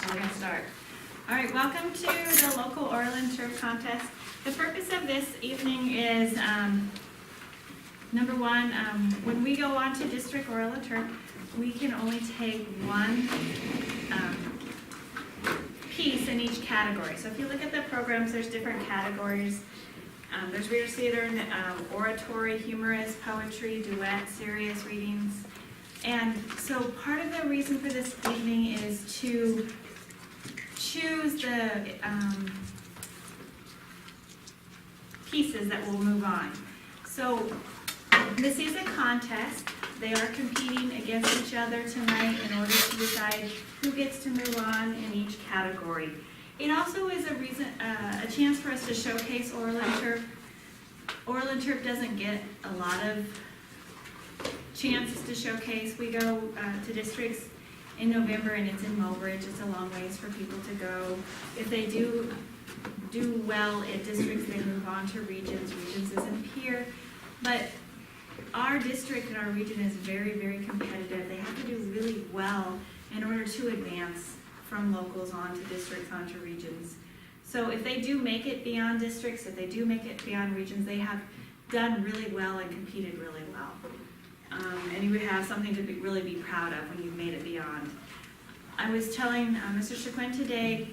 So we're going to start. All right, welcome to the local Oralinterp contest. The purpose of this evening is, number one, when we go on to District Oralinterp, we can only take one piece in each category. So if you look at the programs, there's different categories. There's reader theater, oratory, humorous, poetry, duet, serious readings. And so part of the reason for this evening is to choose the pieces that will move on. So this is a contest. They are competing against each other tonight in order to decide who gets to move on in each category. It also is a chance for us to showcase Oralinterp. Oralinterp doesn't get a lot of chances to showcase. We go to districts in November and it's in Mobridge. It's a long ways for people to go. If they do well at districts, they move on to regions. Regions isn't here, but our district and our region is very, very competitive. They have to do really well in order to advance from locals on to districts, on to regions. So if they do make it beyond districts, if they do make it beyond regions, they have done really well and competed really well. And you would have something to really be proud of when you've made it beyond. I was telling Mr. Chaquin today,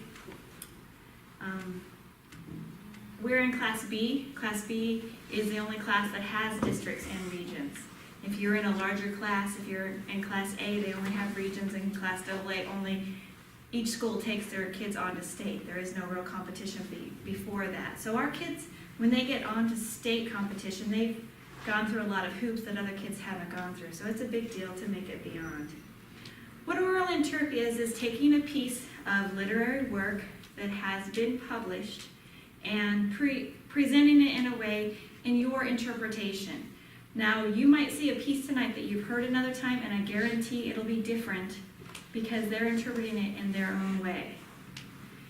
we're in Class B. Class B is the only class that has districts and regions. If you're in a larger class, if you're in Class A, they only have regions, and Class AA only, each school takes their kids on to state. There is no real competition before that. So our kids, when they get on to state competition, they've gone through a lot of hoops that other kids haven't gone through. So it's a big deal to make it beyond. What Oralinterp is taking a piece of literary work that has been published and presenting it in a way in your interpretation. Now, you might see a piece tonight that you've heard another time, and I guarantee it'll be different because they're interpreting it in their own way.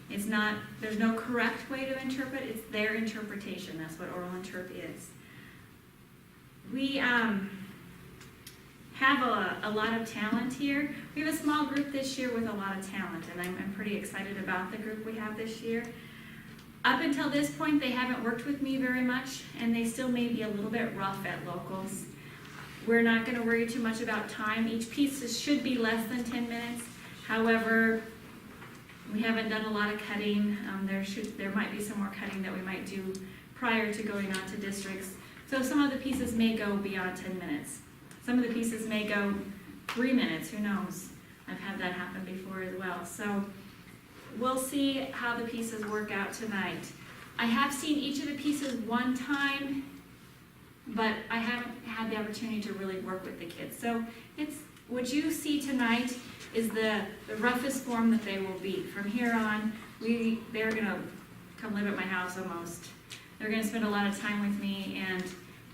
It's not, there's no correct way to interpret, it's their interpretation. That's what Oralinterp is. We have a lot of talent here. We have a small group this year with a lot of talent, and I'm pretty excited about the group we have this year. Up until this point, they haven't worked with me very much, and they still may be a little bit rough at locals. We're not going to worry too much about time. Each piece should be less than 10 minutes. However, we haven't done a lot of cutting. There might be some more cutting that we might do prior to going on to districts. So some of the pieces may go beyond 10 minutes. Some of the pieces may go 3 minutes, who knows? I've had that happen before as well. So we'll see how the pieces work out tonight. I have seen each of the pieces one time, but I haven't had the opportunity to really work with the kids. So what you see tonight is the roughest form that they will be. From here on, they're gonna come live at my house almost. They're gonna spend a lot of time with me, and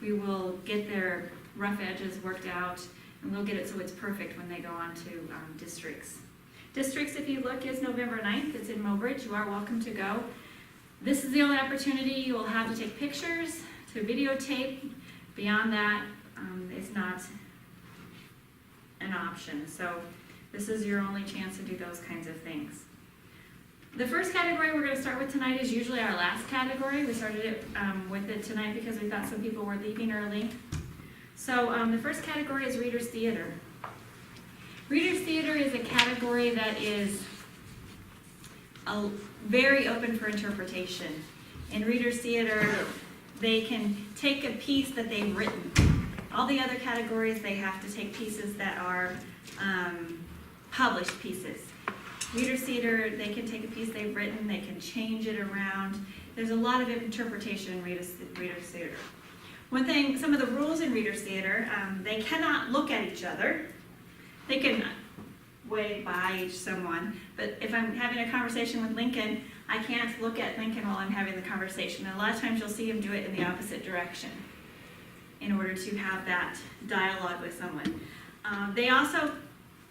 we will get their rough edges worked out, and we'll get it so it's perfect when they go on to districts. Districts, if you look, is November 9th. It's in Mobridge. You are welcome to go. This is the only opportunity you will have to take pictures, to videotape. Beyond that, it's not an option. So this is your only chance to do those kinds of things. The first category we're going to start with tonight is usually our last category. We started it with it tonight because we thought some people were leaving early. So the first category is Reader's Theater. Reader's Theater is a category that is very open for interpretation. In Reader's Theater, they can take a piece that they've written. All the other categories, they have to take pieces that are published pieces. Reader's Theater, they can take a piece they've written, they can change it around. There's a lot of interpretation in Reader's Theater. One thing, some of the rules in Reader's Theater, they cannot look at each other. They can wave by someone, but if I'm having a conversation with Lincoln, I can't look at Lincoln while I'm having the conversation. And a lot of times you'll see him do it in the opposite direction in order to have that dialogue with someone. They also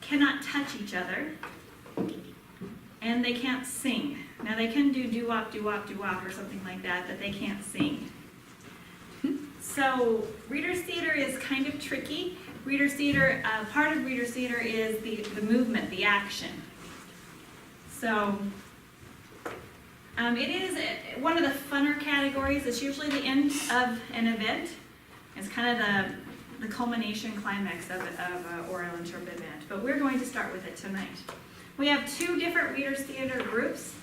cannot touch each other, and they can't sing. Now they can do doo-wop, doo-wop, doo-wop or something like that, but they can't sing. So Reader's Theater is kind of tricky. Reader's Theater, part of Reader's Theater is the movement, the action. So, it is one of the funner categories. It's usually the end of an event. It's kind of the culmination climax of an Oralinterp event. But we're going to start with it tonight. We have 2 different Readers Theater groups.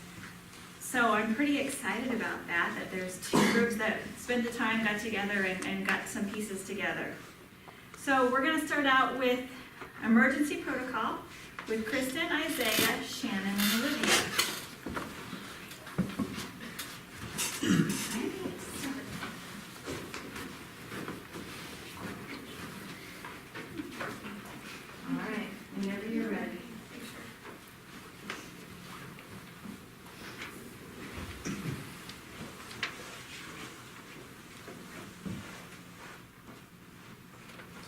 So I'm pretty excited about that there's 2 groups that spent the time, got together, and got some pieces together. So we're going to start out with Emergency Protocol with Kristen, Isaiah, Shannon, and Olivia. All right, whenever you're ready.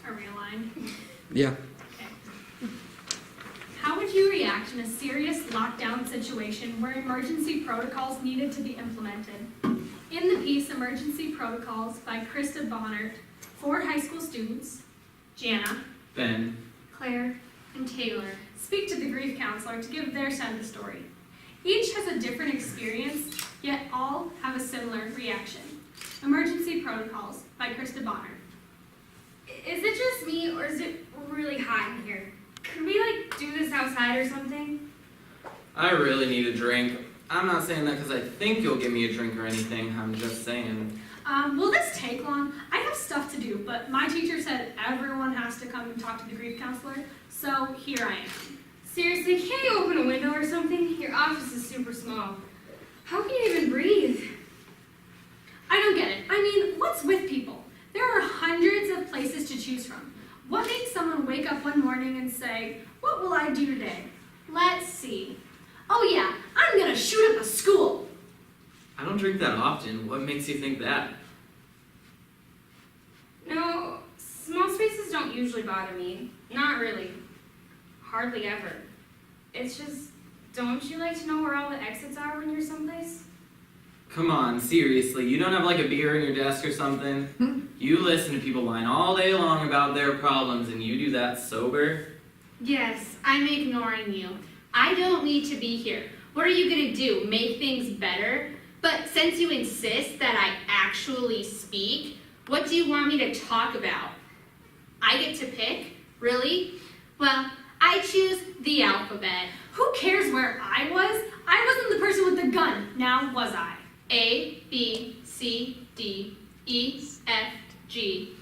Are we aligned? Yeah. Okay. How would you react in a serious lockdown situation where emergency protocols needed to be implemented? In the piece Emergency Protocols by Krista Bonnert, 4 high school students, Jana, Ben. Claire, and Taylor, speak to the grief counselor to give their side of the story. Each has a different experience, yet all have a similar reaction. Emergency Protocols by Krista Bonnert. Is it just me, or is it really hot in here? Could we, do this outside or something? I really need a drink. I'm not saying that because I think you'll give me a drink or anything. I'm just saying. Will this take long? I have stuff to do, but my teacher said everyone has to come and talk to the grief counselor, so here I am. Seriously, can't you open a window or something? Your office is super small. How can you even breathe? I don't get it. I mean, what's with people? There are hundreds of places to choose from. What makes someone wake up one morning and say, what will I do today? Let's see. Oh yeah, I'm gonna shoot up a school. I don't drink that often. What makes you think that? No, small spaces don't usually bother me. Not really. Hardly ever. It's just, don't you like to know where all the exits are when you're someplace? Come on, seriously. You don't have a beer in your desk or something? You listen to people whine all day long about their problems and you do that sober? Yes, I'm ignoring you. I don't need to be here. What are you gonna do, make things better? But since you insist that I actually speak, what do you want me to talk about? I get to pick? Really? Well, I choose the alphabet. Who cares where I was? I wasn't the person with the gun, now was I? A, B, C, D, E, F, G.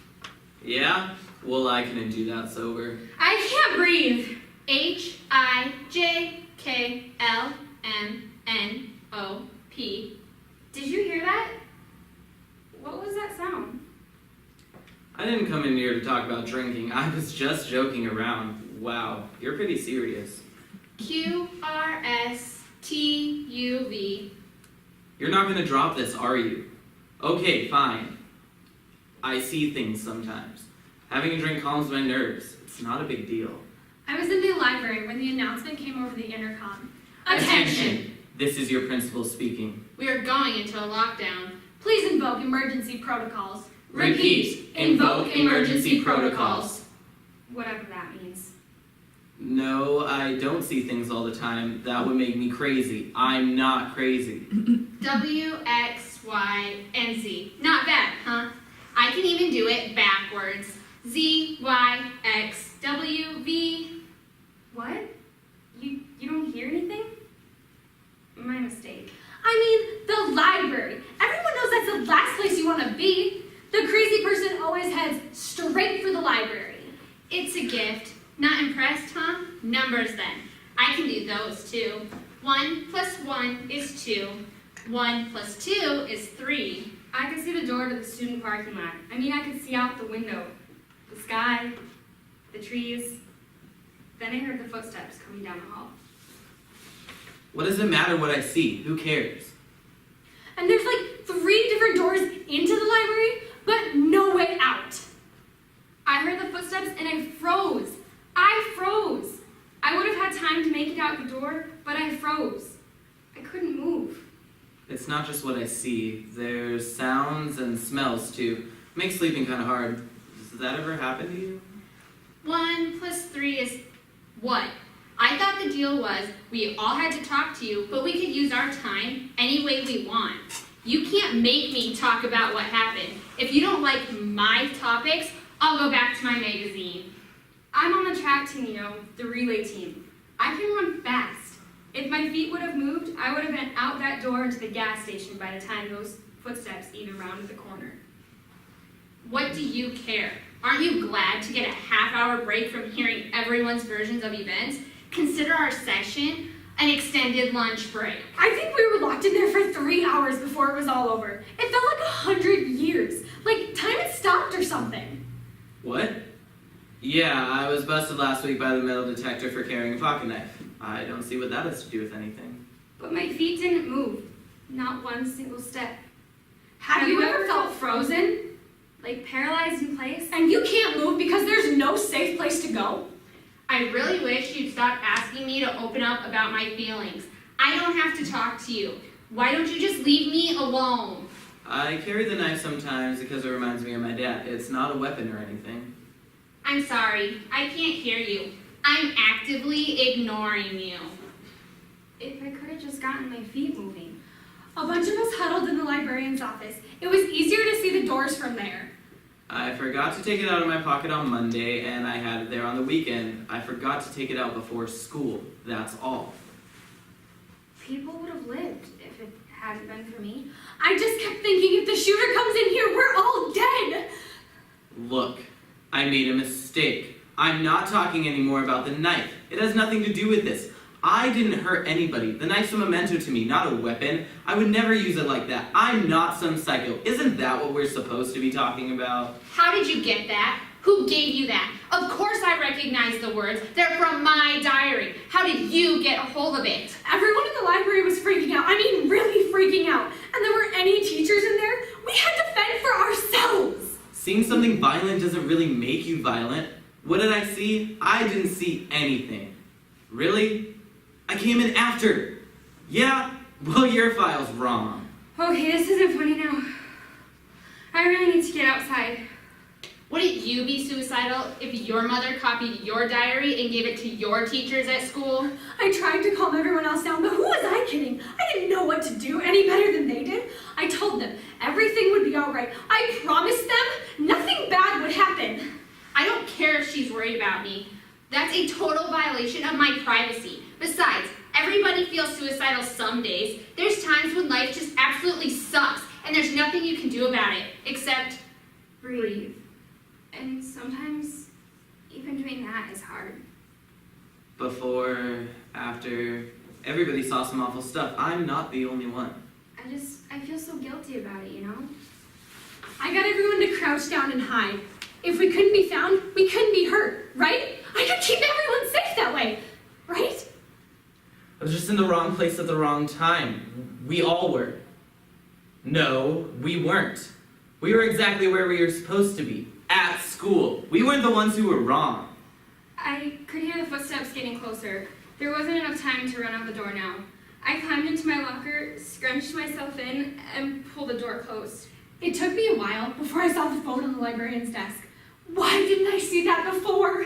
Yeah? Well, I couldn't do that sober. I can't breathe. H, I, J, K, L, M, N, O, P. Did you hear that? What was that sound? I didn't come in here to talk about drinking. I was just joking around. Wow, you're pretty serious. Q, R, S, T, U, V. You're not gonna drop this, are you? Okay, fine. I see things sometimes. Having a drink calms my nerves. It's not a big deal. I was in the library when the announcement came over the intercom. Attention! This is your principal speaking. We are going into a lockdown. Please invoke emergency protocols. Repeat. Invoke emergency protocols. Whatever that means. No, I don't see things all the time. That would make me crazy. I'm not crazy. W, X, Y, and Z. Not bad, huh? I can even do it backwards. Z, Y, X, W, V. What? You don't hear anything? My mistake. I mean, the library. Everyone knows that's the last place you want to be. The crazy person always heads straight for the library. It's a gift. Not impressed, huh? Numbers then. I can do those too. 1 plus 1 is 2. 1 plus 2 is 3. I could see the door to the student parking lot. I mean, I could see out the window. The sky, the trees. Then I heard the footsteps coming down the hall. What does it matter what I see? Who cares? And there's 3 different doors into the library, but no way out. I heard the footsteps and I froze. I froze. I would have had time to make it out the door, but I froze. I couldn't move. It's not just what I see. There's sounds and smells too. Makes sleeping kind of hard. Does that ever happen to you? 1 plus 3 is what? I thought the deal was we all had to talk to you, but we could use our time any way we want. You can't make me talk about what happened. If you don't like my topics, I'll go back to my magazine. I'm on the track team, the relay team. I can run fast. If my feet would have moved, I would have been out that door into the gas station by the time those footsteps even rounded the corner. What do you care? Aren't you glad to get a half-hour break from hearing everyone's versions of events? Consider our session an extended lunch break. I think we were locked in there for 3 hours before it was all over. It felt like 100 years. Like time had stopped or something. What? Yeah, I was busted last week by the metal detector for carrying a pocket knife. I don't see what that has to do with anything. But my feet didn't move. Not one single step. Have you ever felt frozen? Like paralyzed in place? And you can't move because there's no safe place to go? I really wish you'd stop asking me to open up about my feelings. I don't have to talk to you. Why don't you just leave me alone? I carry the knife sometimes because it reminds me of my dad. It's not a weapon or anything. I'm sorry, I can't hear you. I'm actively ignoring you. If I could have just gotten my feet moving. A bunch of us huddled in the librarian's office. It was easier to see the doors from there. I forgot to take it out of my pocket on Monday, and I had it there on the weekend. I forgot to take it out before school. That's all. People would have lived if it hadn't been for me. I just kept thinking if the shooter comes in here, we're all dead. Look, I made a mistake. I'm not talking anymore about the knife. It has nothing to do with this. I didn't hurt anybody. The knife's a memento to me, not a weapon. I would never use it like that. I'm not some psycho. Isn't that what we're supposed to be talking about? How did you get that? Who gave you that? Of course I recognize the words. They're from my diary. How did you get a hold of it? Everyone in the library was freaking out. I mean, really freaking out. And there were any teachers in there. We had to fend for ourselves. Seeing something violent doesn't really make you violent. What did I see? I didn't see anything. Really? I came in after. Yeah? Well, your file's wrong. Okay, this isn't funny now. I really need to get outside. Wouldn't you be suicidal if your mother copied your diary and gave it to your teachers at school? I tried to calm everyone else down, but who was I kidding? I didn't know what to do any better than they did. I told them everything would be all right. I promised them nothing bad would happen. I don't care if she's worried about me. That's a total violation of my privacy. Besides, everybody feels suicidal some days. There's times when life just absolutely sucks, and there's nothing you can do about it, except Breathe. And sometimes, even doing that is hard. Before, after, everybody saw some awful stuff. I'm not the only one. I feel so guilty about it, I got everyone to crouch down and hide. If we couldn't be found, we couldn't be hurt, right? I could keep everyone safe that way, right? I was just in the wrong place at the wrong time. We all were. No, we weren't. We were exactly where we were supposed to be. At school. We weren't the ones who were wrong. I could hear the footsteps getting closer. There wasn't enough time to run out the door now. I climbed into my locker, scrunched myself in, and pulled the door closed. It took me a while before I saw the phone on the librarian's desk. Why didn't I see that before?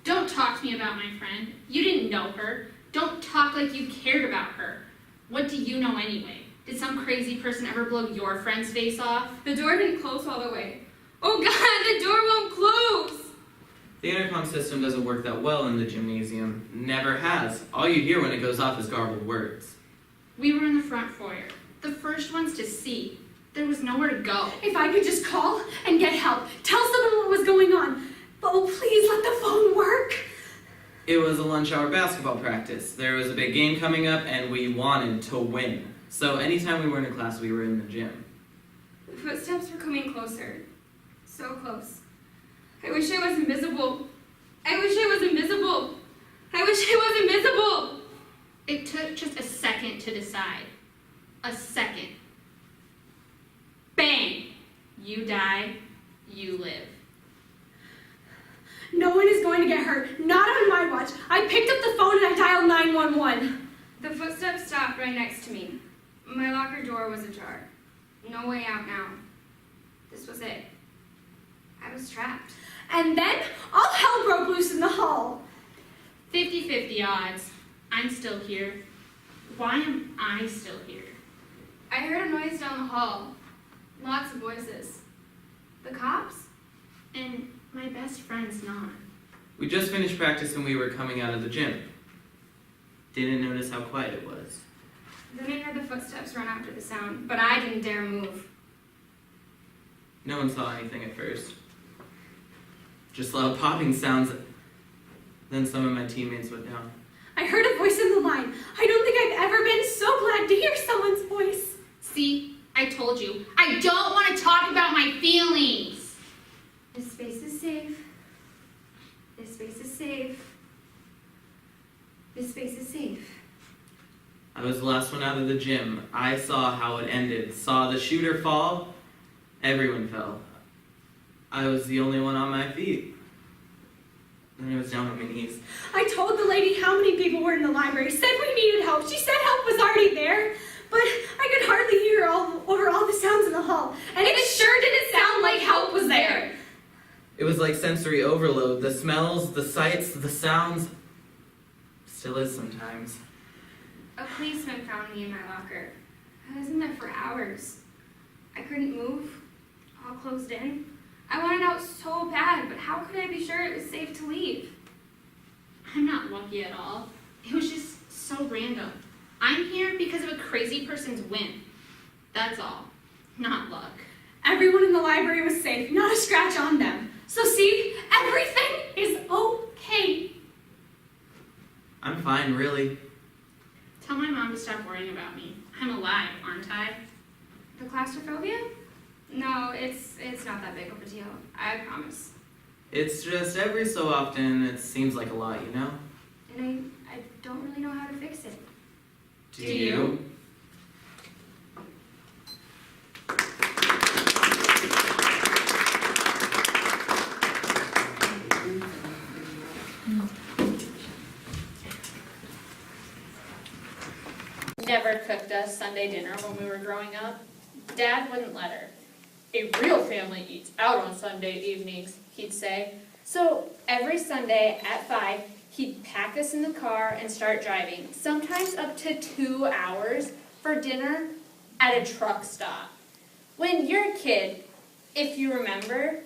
don't talk to me about my friend. You didn't know her. Don't talk like you cared about her. What do you know anyway? Did some crazy person ever blow your friend's face off? The door didn't close all the way. Oh God, the door won't close! The intercom system doesn't work that well in the gymnasium. Never has. All you hear when it goes off is garbled words. We were in the front foyer, the first ones to see. There was nowhere to go. If I could just call and get help, tell someone what was going on. But oh, please let the phone work. It was a lunch hour basketball practice. There was a big game coming up and we wanted to win. So anytime we weren't in class, we were in the gym. The footsteps were coming closer. So close. I wish I was invisible. I wish I was invisible. I wish I was invisible. It took just a second to decide. A second. Bang! You die, you live. No one is going to get hurt. Not on my watch. I picked up the phone and I dialed 911. The footsteps stopped right next to me. My locker door was ajar. No way out now. This was it. I was trapped. And then all hell broke loose in the hall. 50-50 odds. I'm still here. Why am I still here? I heard a noise down the hall. Lots of voices. The cops? And my best friend's not. We just finished practice and we were coming out of the gym. Didn't notice how quiet it was. Then I heard the footsteps run after the sound, but I didn't dare move. No one saw anything at first. Just loud popping sounds. Then some of my teammates went down. I heard a voice in the line. I don't think I've ever been so glad to hear someone's voice. See, I told you. I don't want to talk about my feelings. This space is safe. This space is safe. This space is safe. I was the last one out of the gym. I saw how it ended. Saw the shooter fall. Everyone fell. I was the only one on my feet. And I was down on my knees. I told the lady how many people were in the library, said we needed help. She said help was already there, but I could hardly hear over all the sounds in the hall. And it sure didn't sound like help was there. It was like sensory overload. The smells, the sights, the sounds. Still is sometimes. A policeman found me in my locker. I was in there for hours. I couldn't move, all closed in. I wanted out so bad, but how could I be sure it was safe to leave? I'm not lucky at all. It was just so random. I'm here because of a crazy person's whim. That's all. Not luck. Everyone in the library was safe, not a scratch on them. So see, everything is okay. I'm fine, really. Tell my mom to stop worrying about me. I'm alive, aren't I? The claustrophobia? No, it's not that big of a deal. I promise. It's just every so often it seems like a lot, you know? And I don't really know how to fix it. Do you? Never cooked us Sunday dinner when we were growing up. Dad wouldn't let her. A real family eats out on Sunday evenings, he'd say. So every Sunday at 5, he'd pack us in the car and start driving, sometimes up to 2 hours for dinner at a truck stop. When you're a kid, if you remember,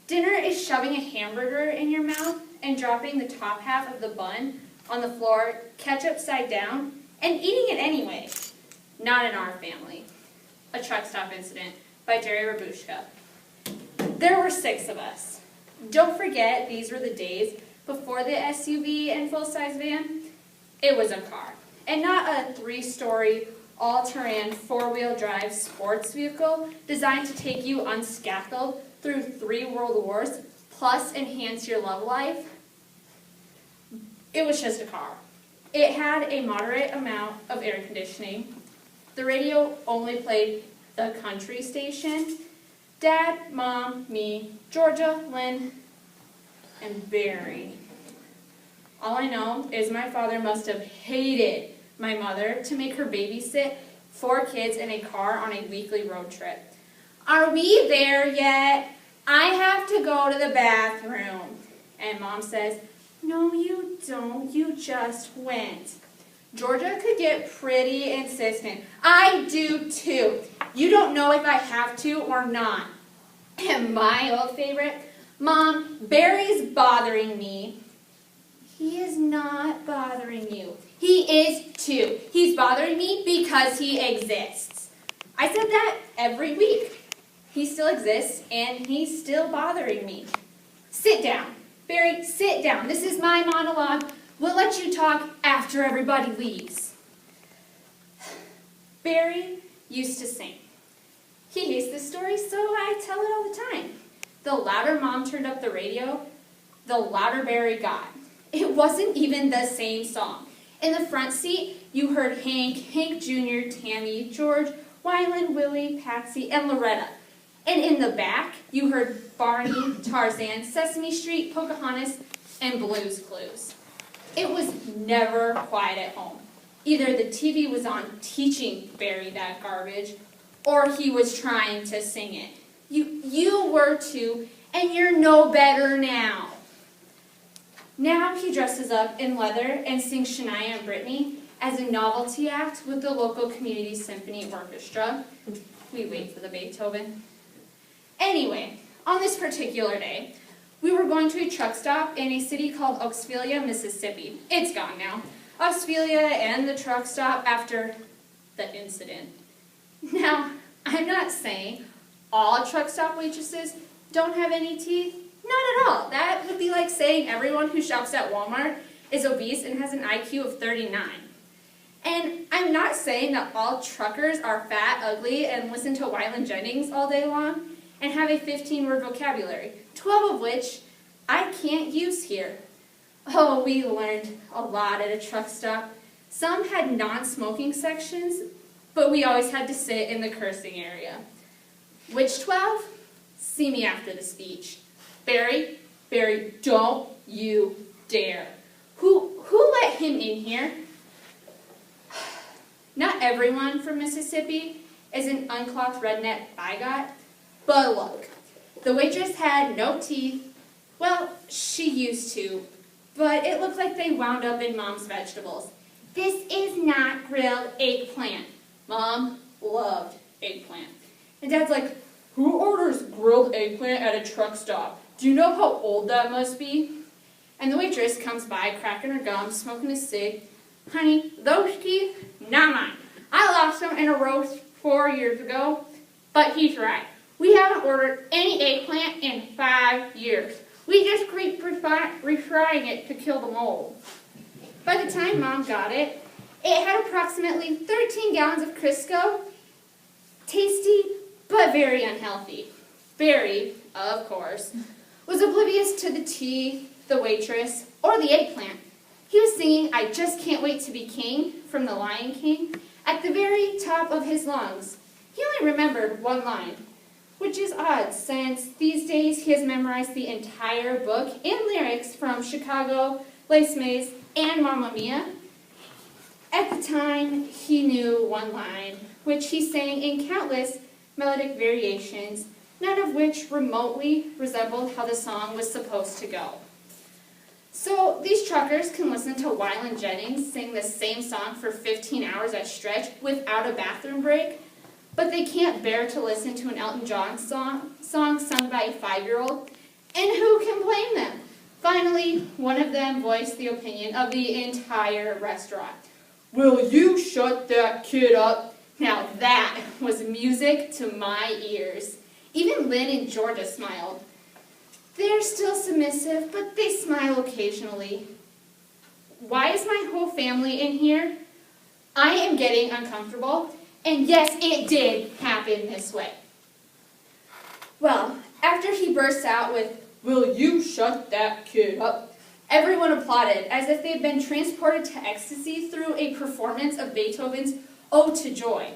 dinner is shoving a hamburger in your mouth and dropping the top half of the bun on the floor, ketchup side down, and eating it anyway. Not in our family. A truck stop incident by Jerry Rabushka. There were 6 of us. Don't forget, these were the days before the SUV and full-size van. It was a car, and not a 3-story, all-terrain, 4-wheel drive sports vehicle designed to take you unscathed through 3 world wars, plus enhance your love life. It was just a car. It had a moderate amount of air conditioning. The radio only played the country station. Dad, Mom, me, Georgia, Lynn, and Barry. All I know is my father must have hated my mother to make her babysit 4 kids in a car on a weekly road trip. Are we there yet? I have to go to the bathroom. And Mom says, no, you don't. You just went. Georgia could get pretty insistent. I do too. You don't know if I have to or not. And my old favorite, Mom, Barry's bothering me. He is not bothering you. He is too. He's bothering me because he exists. I said that every week. He still exists and he's still bothering me. Sit down. Barry, sit down. This is my monologue. We'll let you talk after everybody leaves. Barry used to sing. He hates this story, so I tell it all the time. The louder Mom turned up the radio, the louder Barry got. It wasn't even the same song. In the front seat, you heard Hank, Hank Jr., Tammy, George, Wyland, Willie, Patsy, and Loretta. And in the back, you heard Barney, Tarzan, Sesame Street, Pocahontas, and Blue's Clues. It was never quiet at home. Either the TV was on teaching Barry that garbage, or he was trying to sing it. You were too, and you're no better now. Now he dresses up in leather and sings Shania and Brittany as a novelty act with the local community symphony orchestra. We wait for the Beethoven. Anyway, on this particular day, we were going to a truck stop in a city called Oakesville, Mississippi. It's gone now. Oakesville and the truck stop after the incident. Now, I'm not saying all truck stop waitresses don't have any teeth. Not at all. That would be like saying everyone who shops at Walmart is obese and has an IQ of 39. And I'm not saying that all truckers are fat, ugly, and listen to Waylon Jennings all day long and have a 15-word vocabulary, 12 of which I can't use here. Oh, we learned a lot at a truck stop. Some had non-smoking sections, but we always had to sit in the cursing area. Which 12? See me after the speech. Barry, don't you dare. Who let him in here? Not everyone from Mississippi is an unclothed redneck bigot, but look, the waitress had no teeth. Well, she used to, but it looked like they wound up in Mom's vegetables. This is not grilled eggplant. Mom loved eggplant. And Dad's like, who orders grilled eggplant at a truck stop? Do you know how old that must be? And the waitress comes by, cracking her gums, smoking a cig. Honey, those teeth, not mine. I lost them in a roast 4 years ago, but he's right. We haven't ordered any eggplant in 5 years. We just keep refrying it to kill the mold. By the time Mom got it, it had approximately 13 gallons of Crisco. Tasty, but very unhealthy. Barry, of course, was oblivious to the tea, the waitress, or the eggplant. He was singing I Just Can't Wait to Be King from The Lion King at the very top of his lungs. He only remembered one line, which is odd since these days he has memorized the entire book and lyrics from Chicago, Les Mis, and Mamma Mia. At the time, he knew one line, which he sang in countless melodic variations, none of which remotely resembled how the song was supposed to go. So these truckers can listen to Waylon Jennings sing the same song for 15 hours at stretch without a bathroom break, but they can't bear to listen to an Elton John song sung by a 5-year-old, and who can blame them? Finally, one of them voiced the opinion of the entire restaurant. Will you shut that kid up? Now that was music to my ears. Even Lynn and Georgia smiled. They're still submissive, but they smile occasionally. Why is my whole family in here? I am getting uncomfortable, and yes, it did happen this way. Well, after he bursts out with, will you shut that kid up? Everyone applauded, as if they had been transported to ecstasy through a performance of Beethoven's Ode to Joy.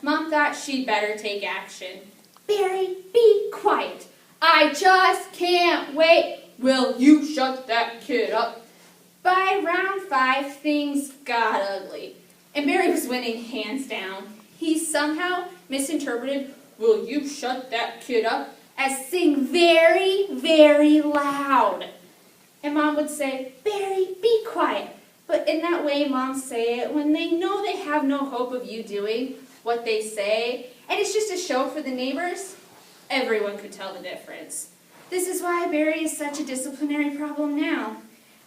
Mom thought she'd better take action. Barry, be quiet. I just can't wait. Will you shut that kid up? By round 5, things got ugly, and Barry was winning hands down. He somehow misinterpreted, will you shut that kid up, as sing very, very loud. And Mom would say, Barry, be quiet. But in that way, moms say it when they know they have no hope of you doing what they say, and it's just a show for the neighbors. Everyone could tell the difference. This is why Barry is such a disciplinary problem now.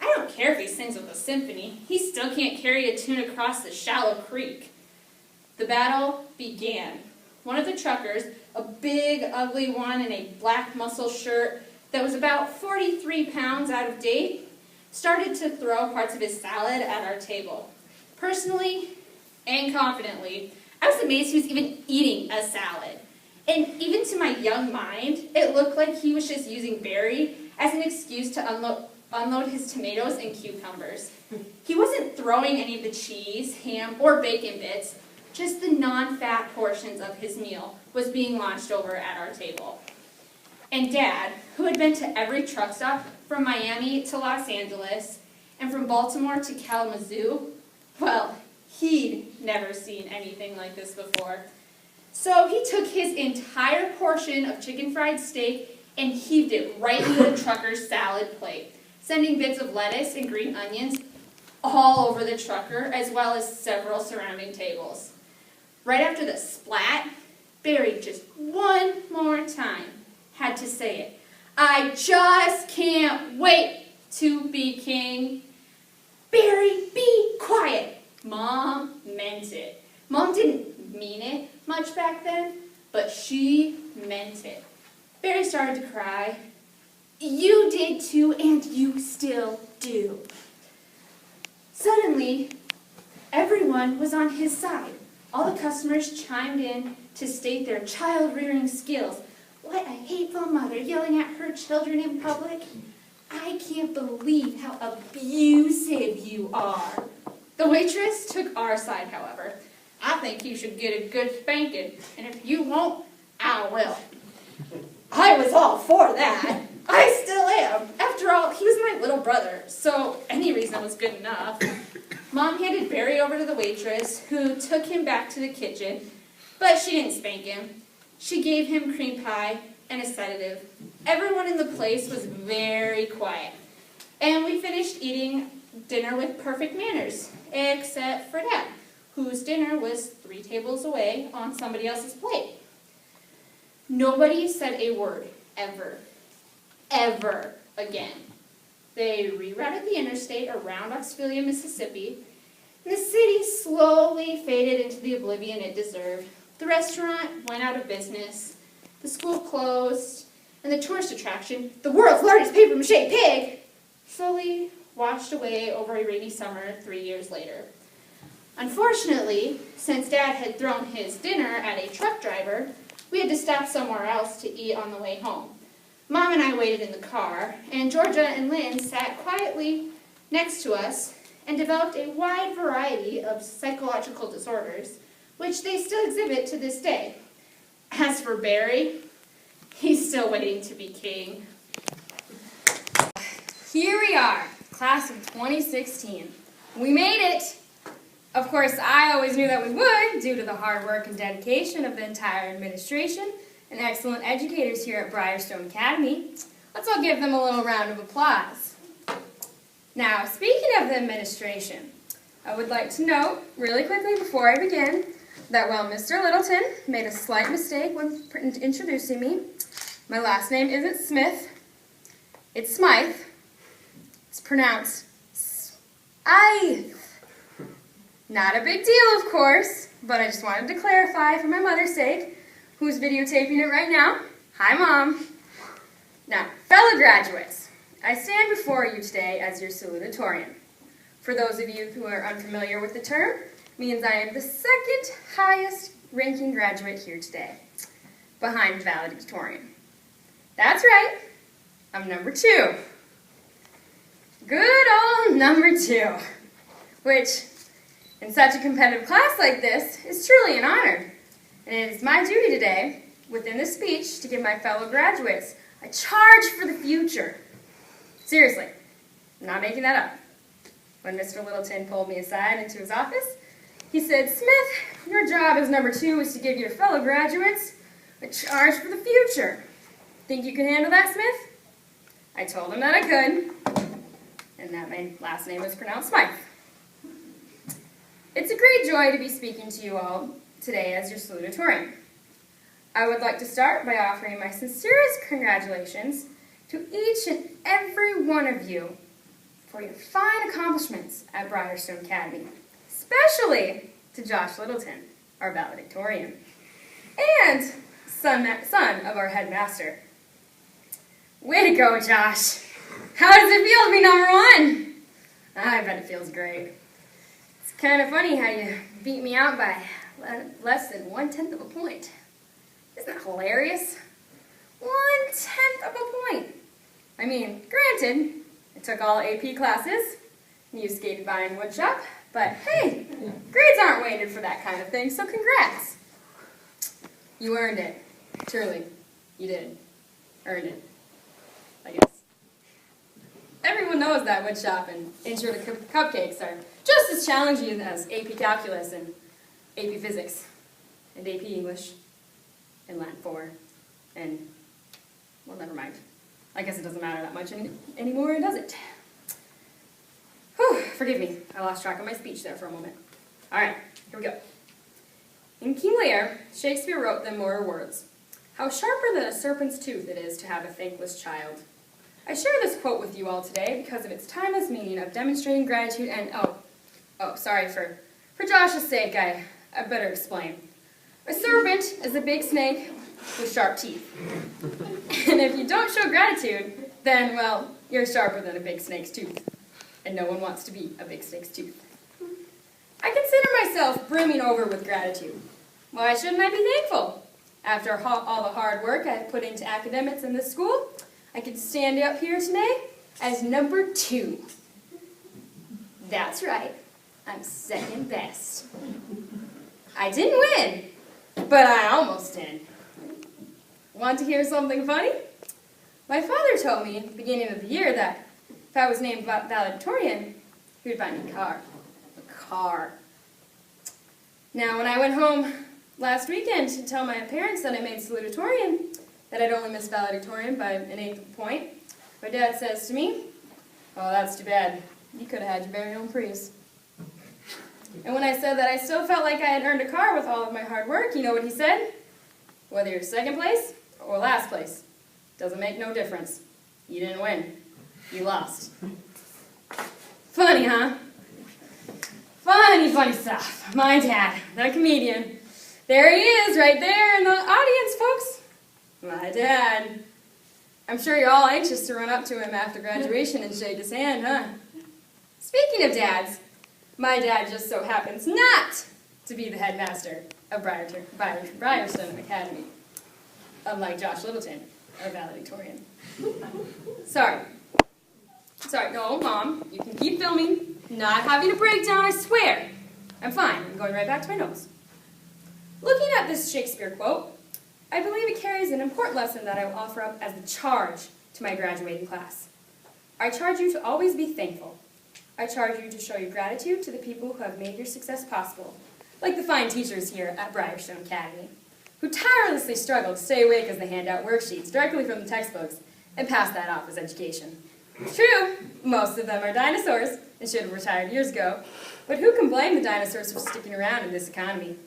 I don't care if he sings with a symphony. He still can't carry a tune across the shallow creek. The battle began. One of the truckers, a big, ugly one in a black muscle shirt that was about 43 pounds out of date, started to throw parts of his salad at our table. Personally and confidently, I was amazed he was even eating a salad. And even to my young mind, it looked like he was just using Barry as an excuse to unload his tomatoes and cucumbers. He wasn't throwing any of the cheese, ham, or bacon bits. Just the non-fat portions of his meal was being launched over at our table. And Dad, who had been to every truck stop from Miami to Los Angeles and from Baltimore to Kalamazoo, well, he'd never seen anything like this before. So he took his entire portion of chicken fried steak and heaved it right into the trucker's salad plate. sending bits of lettuce and green onions all over the trucker, as well as several surrounding tables. Right after the splat, Barry just one more time had to say it. I just can't wait to be king. Barry, be quiet. Mom meant it. Mom didn't mean it much back then, but she meant it. Barry started to cry. You did too, and you still do. Suddenly, everyone was on his side. All the customers chimed in to state their child-rearing skills. What a hateful mother yelling at her children in public. I can't believe how abusive you are. The waitress took our side, however. I think you should get a good spanking, and if you won't, I will. I was all for that. I still am. After all, he was my little brother, so any reason was good enough. Mom handed Barry over to the waitress, who took him back to the kitchen, but she didn't spank him. She gave him cream pie and a sedative. Everyone in the place was very quiet, and we finished eating dinner with perfect manners, except for Dad, whose dinner was 3 tables away on somebody else's plate. Nobody said a word, ever again. They rerouted the interstate around Oxfillia, Mississippi, and the city slowly faded into the oblivion it deserved. The restaurant went out of business, the school closed, and the tourist attraction, the world's largest papier-mâché pig, slowly washed away over a rainy summer 3 years later. Unfortunately, since Dad had thrown his dinner at a truck driver, we had to stop somewhere else to eat on the way home. Mom and I waited in the car, and Georgia and Lynn sat quietly next to us and developed a wide variety of psychological disorders, which they still exhibit to this day. As for Barry, he's still waiting to be king. Here we are, class of 2016. We made it! Of course, I always knew that we would, due to the hard work and dedication of the entire administration and excellent educators here at Briarstone Academy. Let's all give them a little round of applause. Now, speaking of the administration, I would like to note, really quickly before I begin, that while Mr. Littleton made a slight mistake when introducing me, my last name isn't Smith, it's Smythe. It's pronounced Smythe. Not a big deal, of course, but I just wanted to clarify for my mother's sake, who's videotaping it right now. Hi, Mom. Now, fellow graduates, I stand before you today as your salutatorian. For those of you who are unfamiliar with the term, it means I am the second highest ranking graduate here today, behind valedictorian. That's right, I'm number 2. Good old number 2, which, in such a competitive class like this, is truly an honor. And it is my duty today, within this speech, to give my fellow graduates a charge for the future. Seriously, I'm not making that up. When Mr. Littleton pulled me aside into his office, he said, Smith, your job as number 2 is to give your fellow graduates a charge for the future. Think you can handle that, Smith? I told him that I could, and that my last name was pronounced Smythe. It's a great joy to be speaking to you all today as your salutatorian. I would like to start by offering my sincerest congratulations to each and every one of you for your fine accomplishments at Briarstone Academy, especially to Josh Littleton, our valedictorian, and son of our headmaster. Way to go, Josh! How does it feel to be number 1? I bet it feels great. It's kind of funny how you beat me out by less than 1/10 of a point. Isn't that hilarious? 1/10 of a point. I mean, granted, I took all AP classes, and you skated by in woodshop, but hey, grades aren't weighted for that kind of thing, so congrats. You earned it. Truly, you did. Earned it, I guess. Everyone knows that woodshop and intro to cupcakes are just as challenging as AP Calculus and AP Physics and AP English and Latin 4 and, well, never mind. I guess it doesn't matter that much anymore, does it? forgive me. I lost track of my speech there for a moment. All right, here we go. In King Lear, Shakespeare wrote the immortal words, "How sharper than a serpent's tooth it is to have a thankless child." I share this quote with you all today because of its timeless meaning of demonstrating gratitude and, sorry, for Josh's sake, I better explain. A serpent is a big snake with sharp teeth. And if you don't show gratitude, then, well, you're sharper than a big snake's tooth. And no one wants to be a big snake's tooth. I consider myself brimming over with gratitude. Why shouldn't I be thankful? After all the hard work I've put into academics in this school, I can stand up here today as number 2. That's right, I'm second best. I didn't win, but I almost did. Want to hear something funny? My father told me at the beginning of the year that if I was named valedictorian, he would buy me a car. A car. Now, when I went home last weekend to tell my parents that I made salutatorian, that I'd only missed valedictorian by an 1/8 point, my dad says to me, "Oh, that's too bad. You could have had your very own prize." And when I said that I still felt like I had earned a car with all of my hard work, you know what he said? "Whether you're second place or last place, doesn't make no difference. You didn't win. You lost." Funny, huh? Funny stuff. My dad, the comedian. There he is, right there in the audience, folks. My dad. I'm sure you're all anxious to run up to him after graduation and shake his hand, huh? Speaking of dads, my dad just so happens not to be the headmaster of Brierstone Academy, unlike Josh Littleton, our valedictorian. Sorry, no, Mom, you can keep filming. Not having a breakdown, I swear. I'm fine, I'm going right back to my notes. Looking at this Shakespeare quote, I believe it carries an important lesson that I will offer up as a charge to my graduating class. I charge you to always be thankful. I charge you to show your gratitude to the people who have made your success possible, like the fine teachers here at Brierstone Academy, who tirelessly struggle to stay awake as they hand out worksheets directly from the textbooks and pass that off as education. True, most of them are dinosaurs and should have retired years ago, but who can blame the dinosaurs for sticking around in this economy?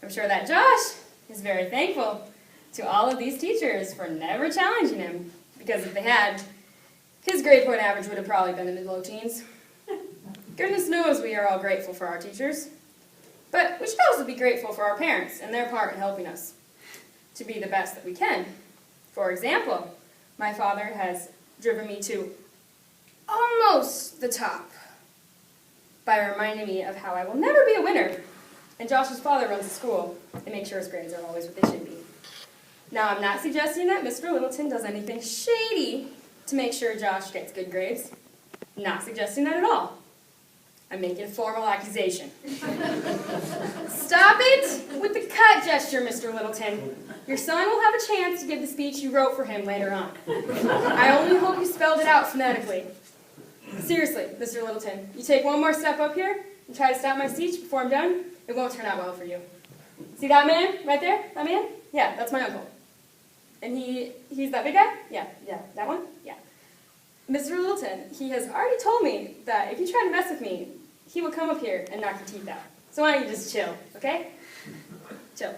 I'm sure that Josh is very thankful to all of these teachers for never challenging him, because if they had, his grade point average would have probably been in the low teens. Goodness knows we are all grateful for our teachers, but we should also be grateful for our parents and their part in helping us to be the best that we can. For example, my father has driven me to almost the top by reminding me of how I will never be a winner. And Josh's father runs the school and makes sure his grades are always what they should be. Now, I'm not suggesting that Mr. Littleton does anything shady to make sure Josh gets good grades. Not suggesting that at all. I'm making a formal accusation. Stop it with the cut gesture, Mr. Littleton. Your son will have a chance to give the speech you wrote for him later on. I only hope you spelled it out phonetically. Seriously, Mr. Littleton, you take one more step up here and try to stop my speech before I'm done, it won't turn out well for you. See that man right there? That man? Yeah, that's my uncle. And he's that big guy? Yeah, that one? Yeah. Mr. Littleton, he has already told me that if you try to mess with me, he will come up here and knock your teeth out. So why don't you just chill, okay? Chill.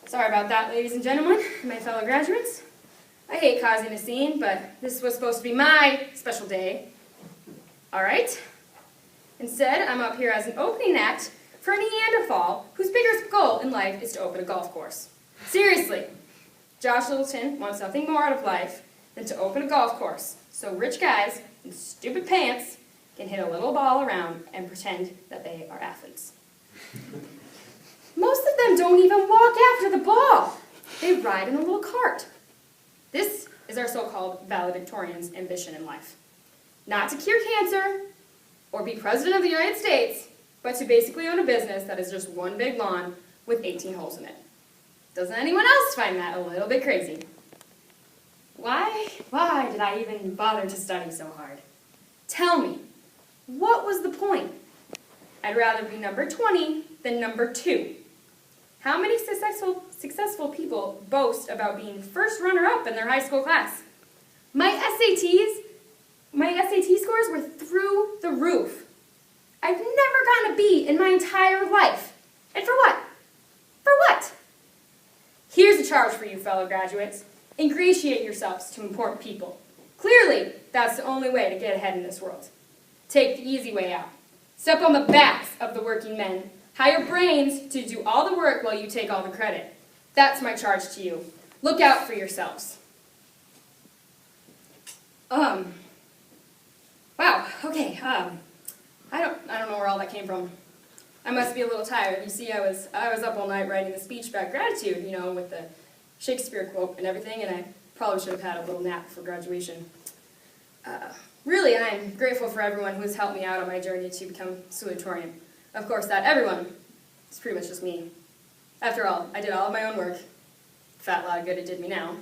Sorry about that, ladies and gentlemen, my fellow graduates. I hate causing a scene, but this was supposed to be my special day. All right? Instead, I'm up here as an opening act for a Neanderthal whose biggest goal in life is to open a golf course. Seriously, Josh Littleton wants nothing more out of life than to open a golf course so rich guys in stupid pants can hit a little ball around and pretend that they are athletes. Most of them don't even walk after the ball. They ride in a little cart. This is our so-called valedictorian's ambition in life. Not to cure cancer or be president of the United States, but to basically own a business that is just one big lawn with 18 holes in it. Doesn't anyone else find that a little bit crazy? Why did I even bother to study so hard? Tell me, what was the point? I'd rather be number 20 than number 2. How many successful people boast about being first runner-up in their high school class? My SATs My SAT scores were through the roof. I've never gotten a B in my entire life. And for what? For what? Here's a charge for you, fellow graduates. Ingratiate yourselves to important people. Clearly, that's the only way to get ahead in this world. Take the easy way out. Step on the backs of the working men. Hire brains to do all the work while you take all the credit. That's my charge to you. Look out for yourselves. Wow, okay, I don't know where all that came from. I must be a little tired. You see, I was up all night writing the speech about gratitude, with the Shakespeare quote and everything, and I probably should have had a little nap before graduation. Really, I'm grateful for everyone who has helped me out on my journey to become salutatorian. Of course, that everyone is pretty much just me. After all, I did all of my own work. Fat lot of good it did me now.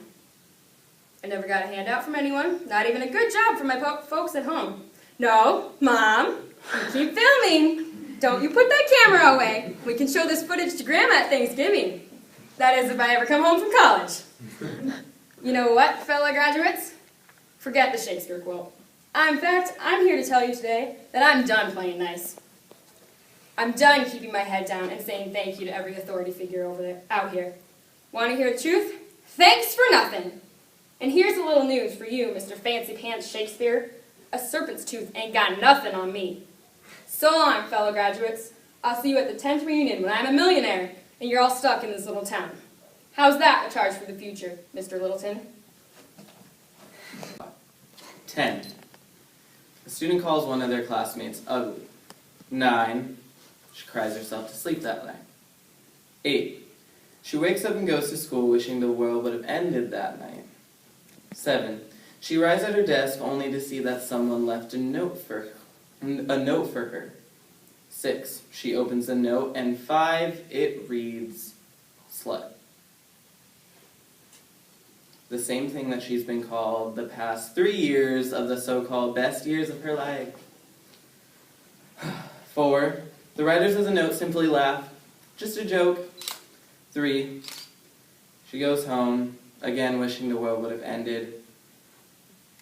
I never got a handout from anyone, not even a good job from my folks at home. No, Mom, you keep filming. Don't you put that camera away. We can show this footage to Grandma at Thanksgiving. That is if I ever come home from college. You know what, fellow graduates? Forget the Shakespeare quote. In fact, I'm here to tell you today that I'm done playing nice. I'm done keeping my head down and saying thank you to every authority figure out here. Want to hear the truth? Thanks for nothing. And here's a little news for you, Mr. Fancy Pants Shakespeare. A serpent's tooth ain't got nothing on me. So long, fellow graduates. I'll see you at the 10th reunion when I'm a millionaire and you're all stuck in this little town. How's that a charge for the future, Mr. Littleton? 10. A student calls one of their classmates ugly. 9. She cries herself to sleep that night. 8. She wakes up and goes to school wishing the world would have ended that night. 7. She arrives at her desk only to see that someone left a note for her. 6. She opens the note, and 5. It reads, slut. The same thing that she's been called the past 3 years of the so-called best years of her life. 4. The writers of the note simply laugh. Just a joke. 3. She goes home, again wishing the world would have ended.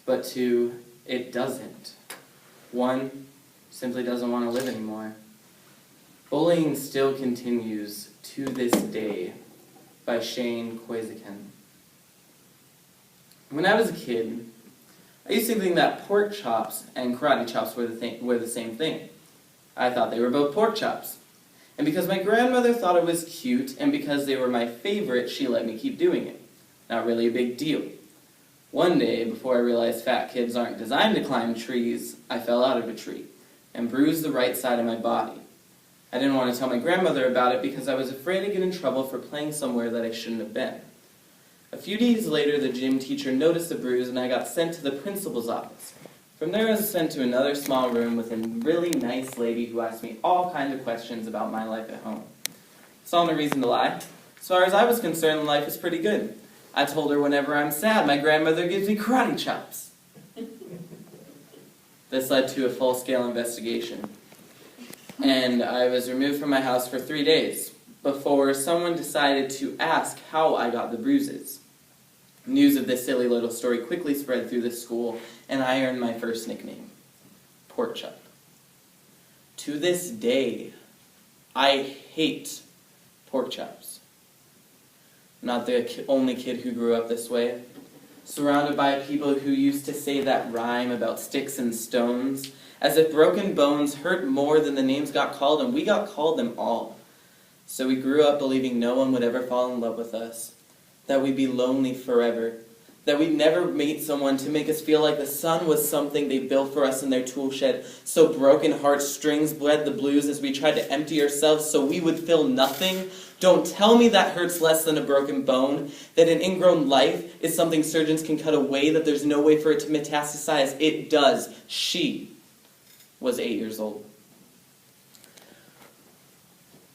But 2, it doesn't. 1, simply doesn't want to live anymore. Bullying still continues to this day by Shane Koizikin. When I was a kid, I used to think that pork chops and karate chops were the same thing. I thought they were both pork chops. And because my grandmother thought it was cute, and because they were my favorite, she let me keep doing it. Not really a big deal. One day, before I realized fat kids aren't designed to climb trees, I fell out of a tree and bruised the right side of my body. I didn't want to tell my grandmother about it because I was afraid I'd get in trouble for playing somewhere that I shouldn't have been. A few days later, the gym teacher noticed the bruise and I got sent to the principal's office. From there, I was sent to another small room with a really nice lady who asked me all kinds of questions about my life at home. Saw no reason to lie. As far as I was concerned, life was pretty good. I told her whenever I'm sad, my grandmother gives me karate chops. This led to a full-scale investigation. And I was removed from my house for 3 days before someone decided to ask how I got the bruises. News of this silly little story quickly spread through the school, and I earned my first nickname, Pork Chop. To this day, I hate pork chops. I'm not the only kid who grew up this way. Surrounded by people who used to say that rhyme about sticks and stones, as if broken bones hurt more than the names got called, and we got called them all. So we grew up believing no one would ever fall in love with us, that we'd be lonely forever, that we'd never meet someone to make us feel like the sun was something they built for us in their tool shed, so broken heartstrings bled the blues as we tried to empty ourselves so we would feel nothing. Don't tell me that hurts less than a broken bone, that an ingrown life is something surgeons can cut away, that there's no way for it to metastasize. It does. She was 8 years old.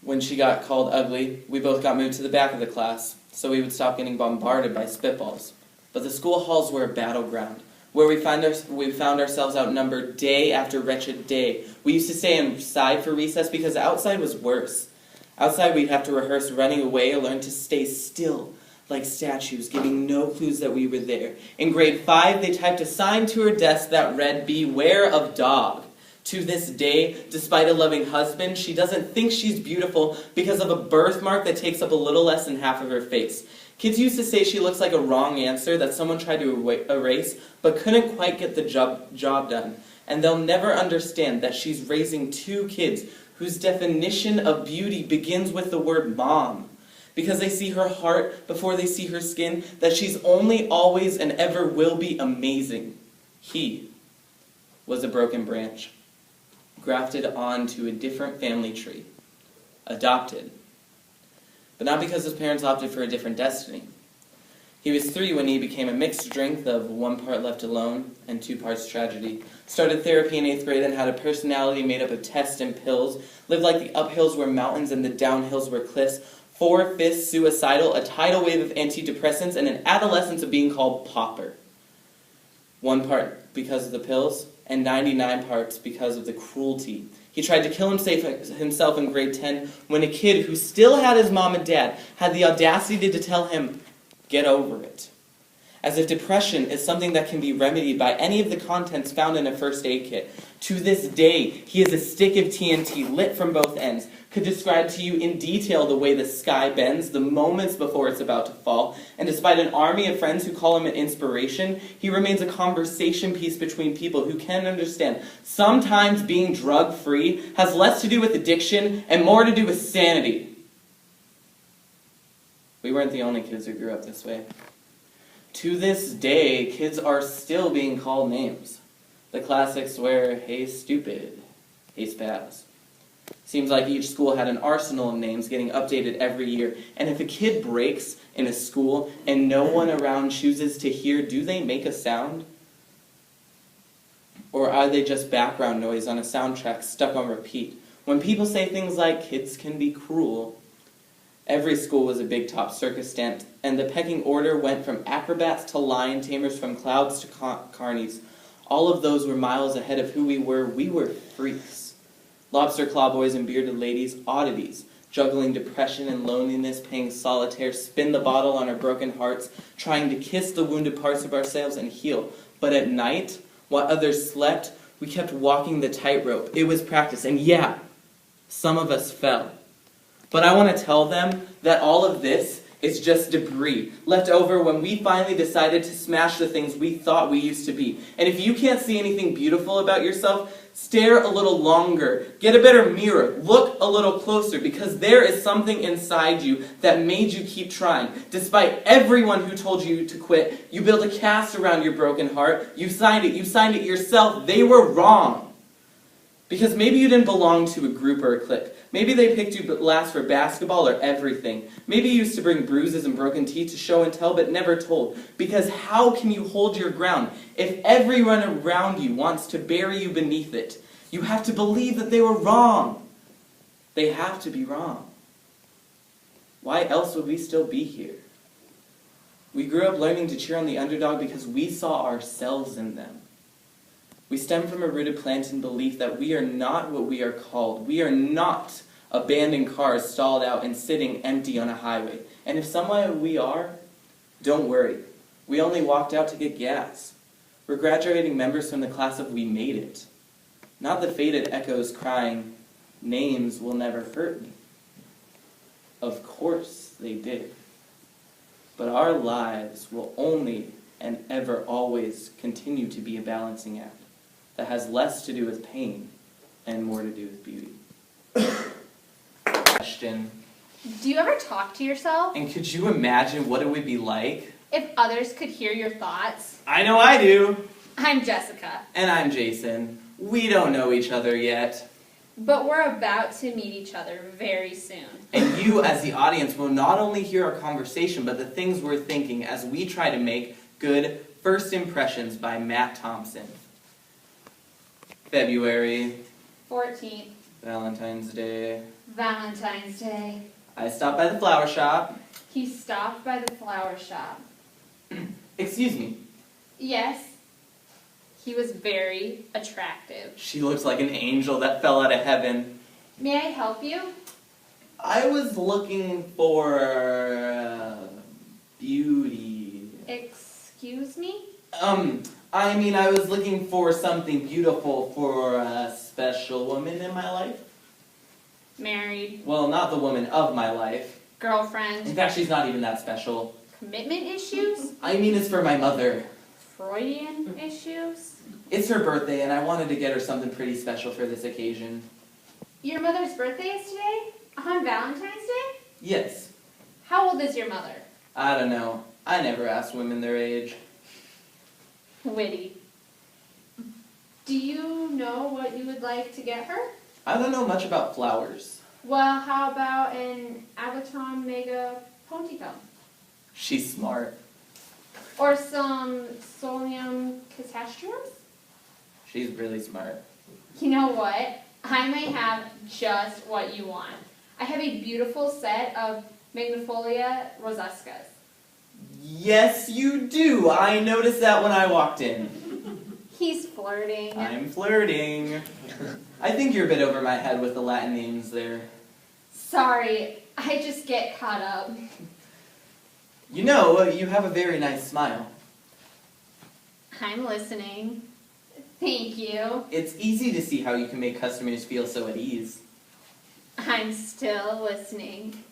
When she got called ugly, we both got moved to the back of the class, so we would stop getting bombarded by spitballs. But the school halls were a battleground, where we found ourselves outnumbered day after wretched day. We used to stay inside for recess because outside was worse. Outside we'd have to rehearse running away or learn to stay still, like statues, giving no clues that we were there. In grade 5, they typed a sign to her desk that read, "Beware of dog." To this day, despite a loving husband, she doesn't think she's beautiful because of a birthmark that takes up a little less than half of her face. Kids used to say she looks like a wrong answer that someone tried to erase, but couldn't quite get the job done. And they'll never understand that she's raising 2 kids whose definition of beauty begins with the word mom. Because they see her heart before they see her skin, that she's only, always, and ever will be amazing. He was a broken branch, grafted onto a different family tree, adopted. But not because his parents opted for a different destiny. He was 3 when he became a mixed drink of 1 part left alone and 2 parts tragedy. Started therapy in 8th grade and had a personality made up of tests and pills. Lived like the uphills were mountains and the downhills were cliffs. 4/5 suicidal, a tidal wave of antidepressants, and an adolescence of being called pauper. 1 part because of the pills, and 99 parts because of the cruelty. He tried to kill himself in grade 10 when a kid who still had his mom and dad had the audacity to tell him, "Get over it." As if depression is something that can be remedied by any of the contents found in a first aid kit. To this day, he is a stick of TNT lit from both ends, could describe to you in detail the way the sky bends, the moments before it's about to fall, and despite an army of friends who call him an inspiration, he remains a conversation piece between people who can understand. Sometimes being drug-free has less to do with addiction and more to do with sanity. We weren't the only kids who grew up this way. To this day, kids are still being called names. The classics were, "Hey stupid," "Hey spaz." Seems like each school had an arsenal of names getting updated every year. And if a kid breaks in a school and no one around chooses to hear, do they make a sound? Or are they just background noise on a soundtrack stuck on repeat? When people say things like, "Kids can be cruel," every school was a big top circus tent, and the pecking order went from acrobats to lion tamers, from clouds to carnies. All of those were miles ahead of who we were. We were freaks. Lobster claw boys and bearded ladies, oddities, juggling depression and loneliness, playing solitaire, spin the bottle on our broken hearts, trying to kiss the wounded parts of ourselves and heal. But at night, while others slept, we kept walking the tightrope. It was practice, and yeah, some of us fell. But I want to tell them that all of this is just debris left over when we finally decided to smash the things we thought we used to be. And if you can't see anything beautiful about yourself, stare a little longer. Get a better mirror. Look a little closer, because there is something inside you that made you keep trying. Despite everyone who told you to quit, you built a cast around your broken heart. You signed it yourself. They were wrong. Because maybe you didn't belong to a group or a clique. Maybe they picked you last for basketball or everything. Maybe you used to bring bruises and broken teeth to show and tell, but never told. Because how can you hold your ground if everyone around you wants to bury you beneath it? You have to believe that they were wrong. They have to be wrong. Why else would we still be here? We grew up learning to cheer on the underdog because we saw ourselves in them. We stem from a rooted planted belief that we are not what we are called. We are not abandoned cars stalled out and sitting empty on a highway. And if somehow we are, don't worry. We only walked out to get gas. We're graduating members from the class of We Made It. Not the faded echoes crying, "Names will never hurt me." Of course they did. But our lives will only and ever always continue to be a balancing act that has less to do with pain and more to do with beauty. Question. Do you ever talk to yourself? And could you imagine what it would be like? If others could hear your thoughts? I know I do. I'm Jessica. And I'm Jason. We don't know each other yet. But we're about to meet each other very soon. And you, as the audience, will not only hear our conversation, but the things we're thinking as we try to make good first impressions by Matt Thompson. February 14th. Valentine's Day. Valentine's Day. I stopped by the flower shop. He stopped by the flower shop. Excuse me. Yes. He was very attractive. She looks like an angel that fell out of heaven. May I help you? I was looking for I mean, I was looking for something beautiful for a special woman in my life. Married, Well, not the woman of my life. girlfriend, In fact, she's not even that special. commitment issues, I mean, it's for my mother. Freudian issues. It's her birthday, and I wanted to get her something pretty special for this occasion. Your mother's birthday is today? On Valentine's Day? Yes. How old is your mother? I don't know. I never asked women their age. Witty. Do you know what you would like to get her? I don't know much about flowers. Well, how about an Abaton Mega Ponticum? She's smart. Or some Solium Castastrums? She's really smart. You know what? I may have just what you want. I have a beautiful set of Magnifolia rosescas. Yes, you do. I noticed that when I walked in. He's flirting. I'm flirting. I think you're a bit over my head with the Latin names there. Sorry, I just get caught up. You know, you have a very nice smile. I'm listening. Thank you. It's easy to see how you can make customers feel so at ease. I'm still listening.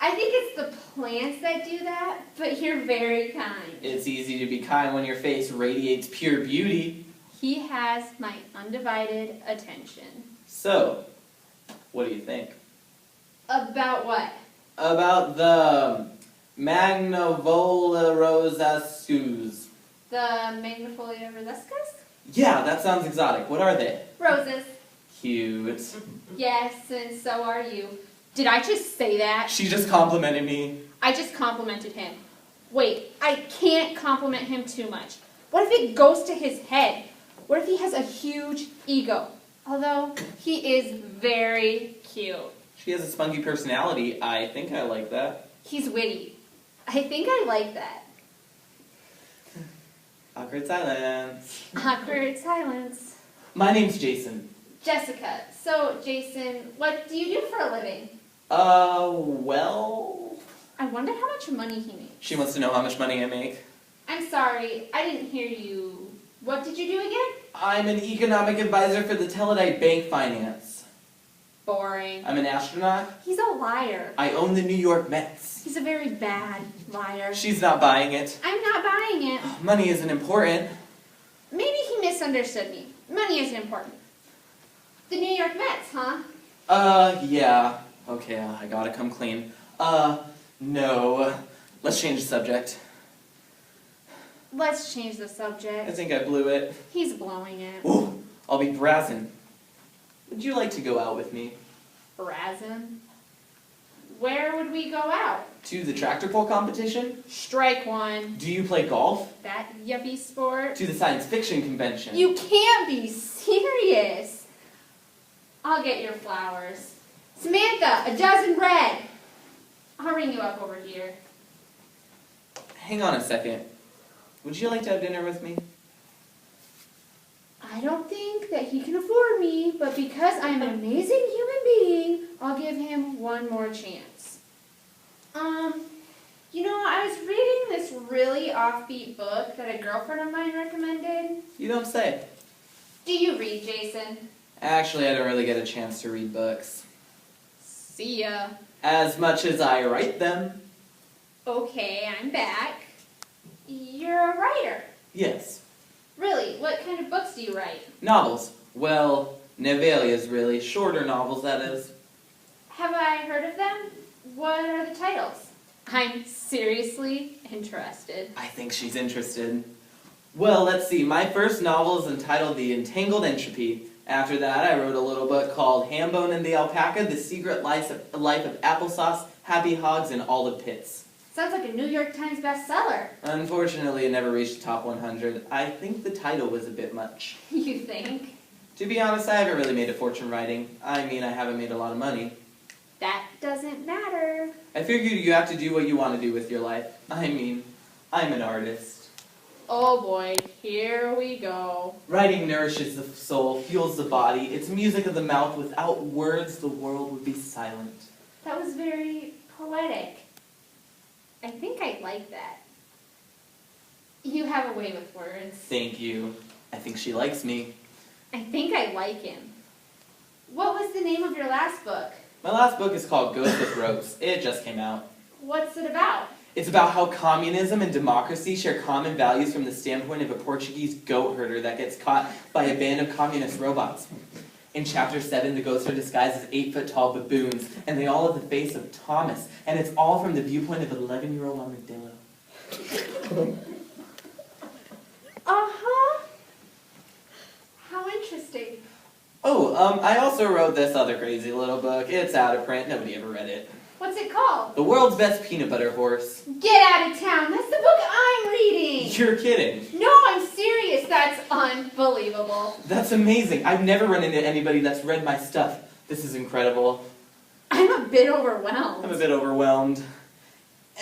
I think it's the plants that do that, but you're very kind. It's easy to be kind when your face radiates pure beauty. He has my undivided attention. So, what do you think? About what? About the Magnifolia rosescus. The Magnifolia rosescas? Yeah, that sounds exotic. What are they? Roses. Cute. Yes, and so are you. Did I just say that? She just complimented me. I just complimented him. Wait, I can't compliment him too much. What if it goes to his head? What if he has a huge ego? Although, he is very cute. She has a spunky personality. I think I like that. He's witty. I think I like that. Awkward silence. Awkward silence. My name's Jason. Jessica. So, Jason, what do you do for a living? Well... I wonder how much money he makes. She wants to know how much money I make. I'm sorry, I didn't hear you. What did you do again? I'm an economic advisor for the Teledyte Bank Finance. Boring. I'm an astronaut. He's a liar. I own the New York Mets. He's a very bad liar. She's not buying it. I'm not buying it. Money isn't important. Maybe he misunderstood me. Money isn't important. The New York Mets, huh? Yeah. Okay, I gotta come clean. No. Let's change the subject. Let's change the I subject. think I blew it. He's blowing it. Ooh, I'll be brazzing. Would you like to go out with me? Brazen. Where would we go out? To the tractor pull competition? Strike one. Do you play golf? That yuppie sport. To the science fiction convention? You can't be serious. I'll get your flowers. Samantha, a dozen red. I'll ring you up over here. Hang on a second. Would you like to have dinner with me? I don't think that he can afford me, but because I'm an amazing human being, I'll give him one more chance. You know, I was reading this really offbeat book that a girlfriend of mine recommended. You don't say. Do you read, Jason? Actually, I don't really get a chance to read books. See ya. As much as I write them. Okay, I'm back. You're a writer. Yes. Really? What kind of books do you write? Novels. Well, novellas really. Shorter novels, that is. Have I heard of them? What are the titles? I'm seriously interested. I think she's interested. Well, let's see. My first novel is entitled The Entangled Entropy. After that, I wrote a little book called Hambone and the Alpaca, The Secret Life of Applesauce, Happy Hogs, and All the Pits. Sounds like a New York Times bestseller. Unfortunately, it never reached the top 100. I think the title was a bit much. You think? To be honest, I haven't really made a fortune writing. I mean, I haven't made a lot of money. That doesn't matter. I figured you have to do what you want to do with your life. I mean, I'm an artist. Oh boy, here we go. Writing nourishes the soul, fuels the body. It's music of the mouth. Without words, the world would be silent. That was very poetic. I think I like that. You have a way with words. Thank you. I think she likes me. I think I like him. What was the name of your last book? My last book is called Ghost with Ropes. It just came out. What's it about? It's about how communism and democracy share common values from the standpoint of a Portuguese goat herder that gets caught by a band of communist robots. In chapter 7, the ghosts are disguised as 8-foot-tall baboons, and they all have the face of Thomas, and it's all from the viewpoint of an 11-year-old armadillo. Uh-huh. How interesting. Oh, I also wrote this other crazy little book. It's out of print. Nobody ever read it. What's it called? The World's Best Peanut Butter Horse. Get out of town. That's the book I'm reading. You're kidding. No, I'm serious. That's unbelievable. That's amazing. I've never run into anybody that's read my stuff. This is incredible. I'm a bit overwhelmed. I'm a bit overwhelmed.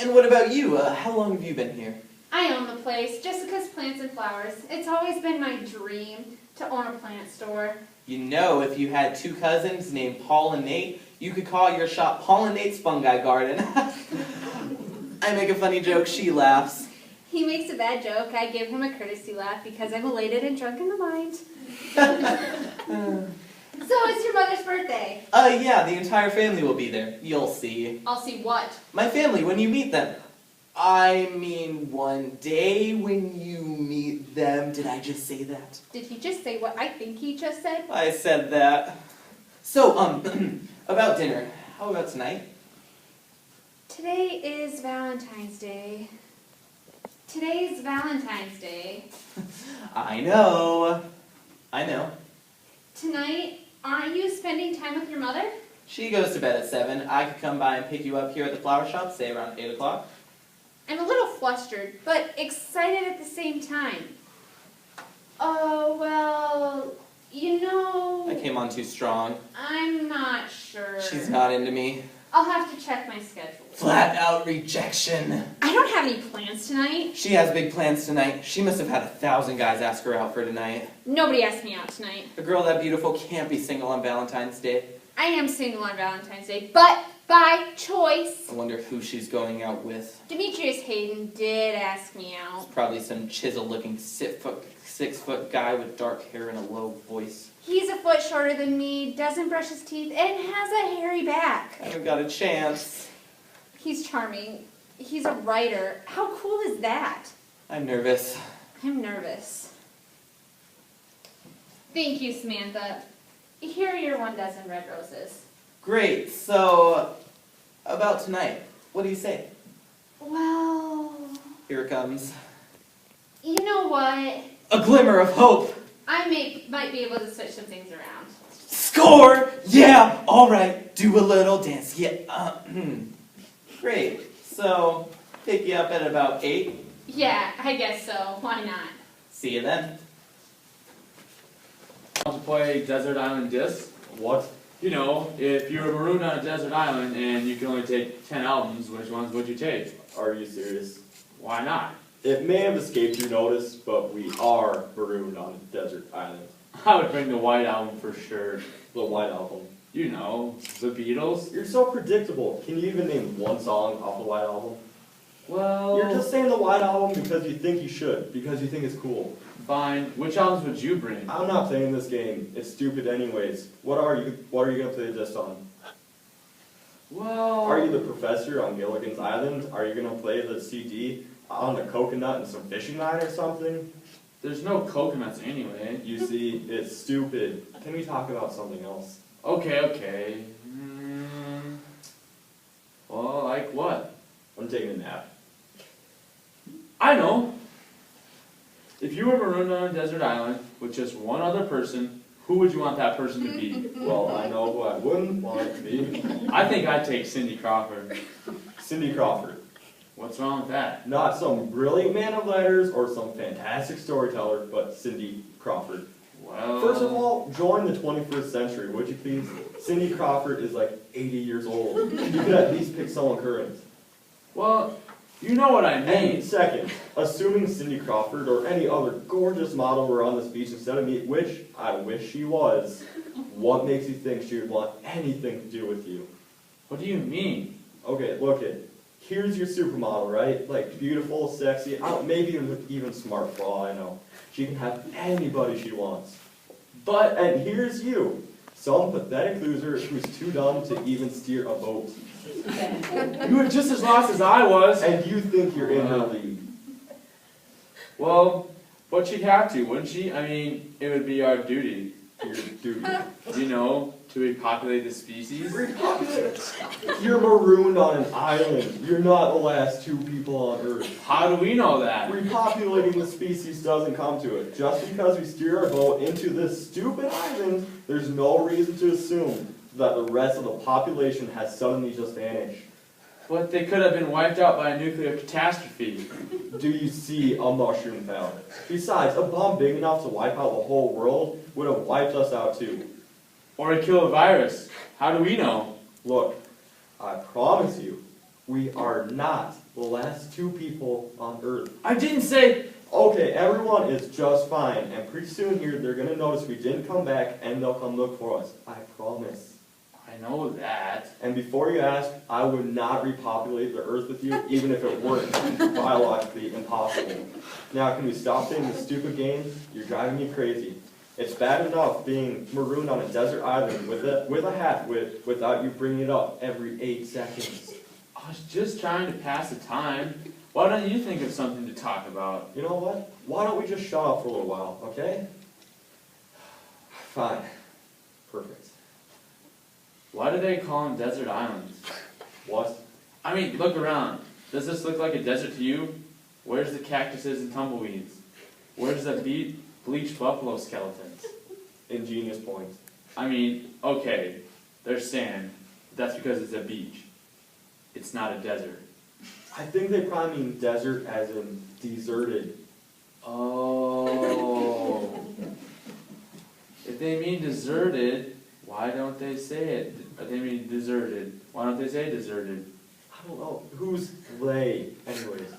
And what about you? How long have you been here? I own the place, Jessica's Plants and Flowers. It's always been my dream to own a plant store. You know, if you had 2 cousins named Paul and Nate, you could call your shop Paul and Nate's Fungi Garden. I make a funny joke, she laughs. He makes a bad joke, I give him a courtesy laugh because I'm elated and drunk in the mind. So it's your mother's birthday. Yeah, the entire family will be there. You'll see. I'll see what? My family, when you meet them. I mean, one day when you meet them. Did I just say that? Did he just say what I think he just said? I said that. So, about dinner. How about tonight? Today is Valentine's Day. Today's Valentine's Day. I know. Tonight, aren't you spending time with your mother? She goes to bed at 7. I could come by and pick you up here at the flower shop, say around 8 o'clock. I'm a little flustered, but excited at the same time. Oh, well, you know... I came on too strong. I'm not sure. She's not into me. I'll have to check my schedule. Flat out rejection. I don't have any plans tonight. She has big plans tonight. She must have had 1,000 guys ask her out for tonight. Nobody asked me out tonight. A girl that beautiful can't be single on Valentine's Day. I am single on Valentine's Day, but by choice. I wonder who she's going out with. Demetrius Hayden did ask me out. Probably some chisel-looking 6-foot guy with dark hair and a low voice. He's a foot shorter than me, doesn't brush his teeth, and has a hairy back. I haven't got a chance. He's charming. He's a writer. How cool is that? I'm nervous. I'm nervous. Thank you, Samantha. Here are your 1 dozen red roses. Great, so about tonight, what do you say? Well, Here it comes. you know what? A glimmer of hope. I might be able to switch some things around. Score! Yeah, all right, do a little dance. Yeah, Great, so pick you up at about 8. Yeah, I guess so. Why not? See you then. Want to play Desert Island Disc? What? You know, if you were marooned on a desert island and you can only take 10 albums, which ones would you take? Are you serious? Why not? It may have escaped your notice, but we are marooned on a desert island. I would bring the White Album for sure. The White Album. You know, the Beatles. You're so predictable. Can you even name one song off the White Album? Well, You're just saying the White Album because you think you should, because you think it's cool. fine. Which albums would you bring? I'm not playing this game. It's stupid anyways. What are you gonna play this on? Well, Are you the professor on Gilligan's Island? Are you gonna play the CD on the coconut and some fishing line or something? there's no coconuts anyway. You see, it's stupid. Can we talk about something else? Okay. Well, like what? I'm taking a nap. I know. If you were marooned on a desert island with just one other person, who would you want that person to be? Well, I know who I wouldn't want it to be. I think I'd take Cindy Crawford. Cindy Crawford. What's wrong with that? Not some brilliant man of letters or some fantastic storyteller, but Cindy Crawford. Well, First of all, join the 21st century, would you please? Cindy Crawford is like 80 years old. You could at least pick someone current. well, you know what I And mean. second, assuming Cindy Crawford or any other gorgeous model were on this beach instead of me, which I wish she was, what makes you think she would want anything to do with you? What do you mean? Okay, look it. here's your supermodel, right? Like beautiful, sexy, maybe even smart for all I know. She can have anybody she wants. And here's you, some pathetic loser who's too dumb to even steer a boat. You were just as lost as I was. And you think you're in her league. Well, but she'd have to, wouldn't she? I mean, it would be our duty. Your duty. You know, to repopulate the species. You're marooned on an island. You're not the last two people on Earth. How do we know that? Repopulating the species doesn't come to it. Just because we steer our boat into this stupid island, there's no reason to assume that the rest of the population has suddenly just vanished. But they could have been wiped out by a nuclear catastrophe. Do you see a mushroom cloud? Besides, a bomb big enough to wipe out the whole world would have wiped us out too. Or a killer virus. How do we know? Look, I promise you, we are not the last two people on Earth. I didn't say... Okay, everyone is just fine, and pretty soon here they're gonna notice we didn't come back and they'll come look for us. I promise. I know that. And before you ask, I would not repopulate the Earth with you, even if it weren't biologically impossible. Now, can we stop playing this stupid game? You're driving me crazy. It's bad enough being marooned on a desert island with a hat without you bringing it up every 8 seconds. I was just trying to pass the time. Why don't you think of something to talk about? You know what? Why don't we just shut up for a little while, okay? Fine. Perfect. Why do they call them desert islands? What? I mean, look around. Does this look like a desert to you? Where's the cactuses and tumbleweeds? Where's the bleached buffalo skeletons? Ingenious point. I mean, okay, there's sand. But that's because it's a beach. It's not a desert. I think they probably mean desert as in deserted. Oh. If they mean deserted, why don't they say it? If they mean deserted, why don't they say deserted? I don't know. Who's they, anyways?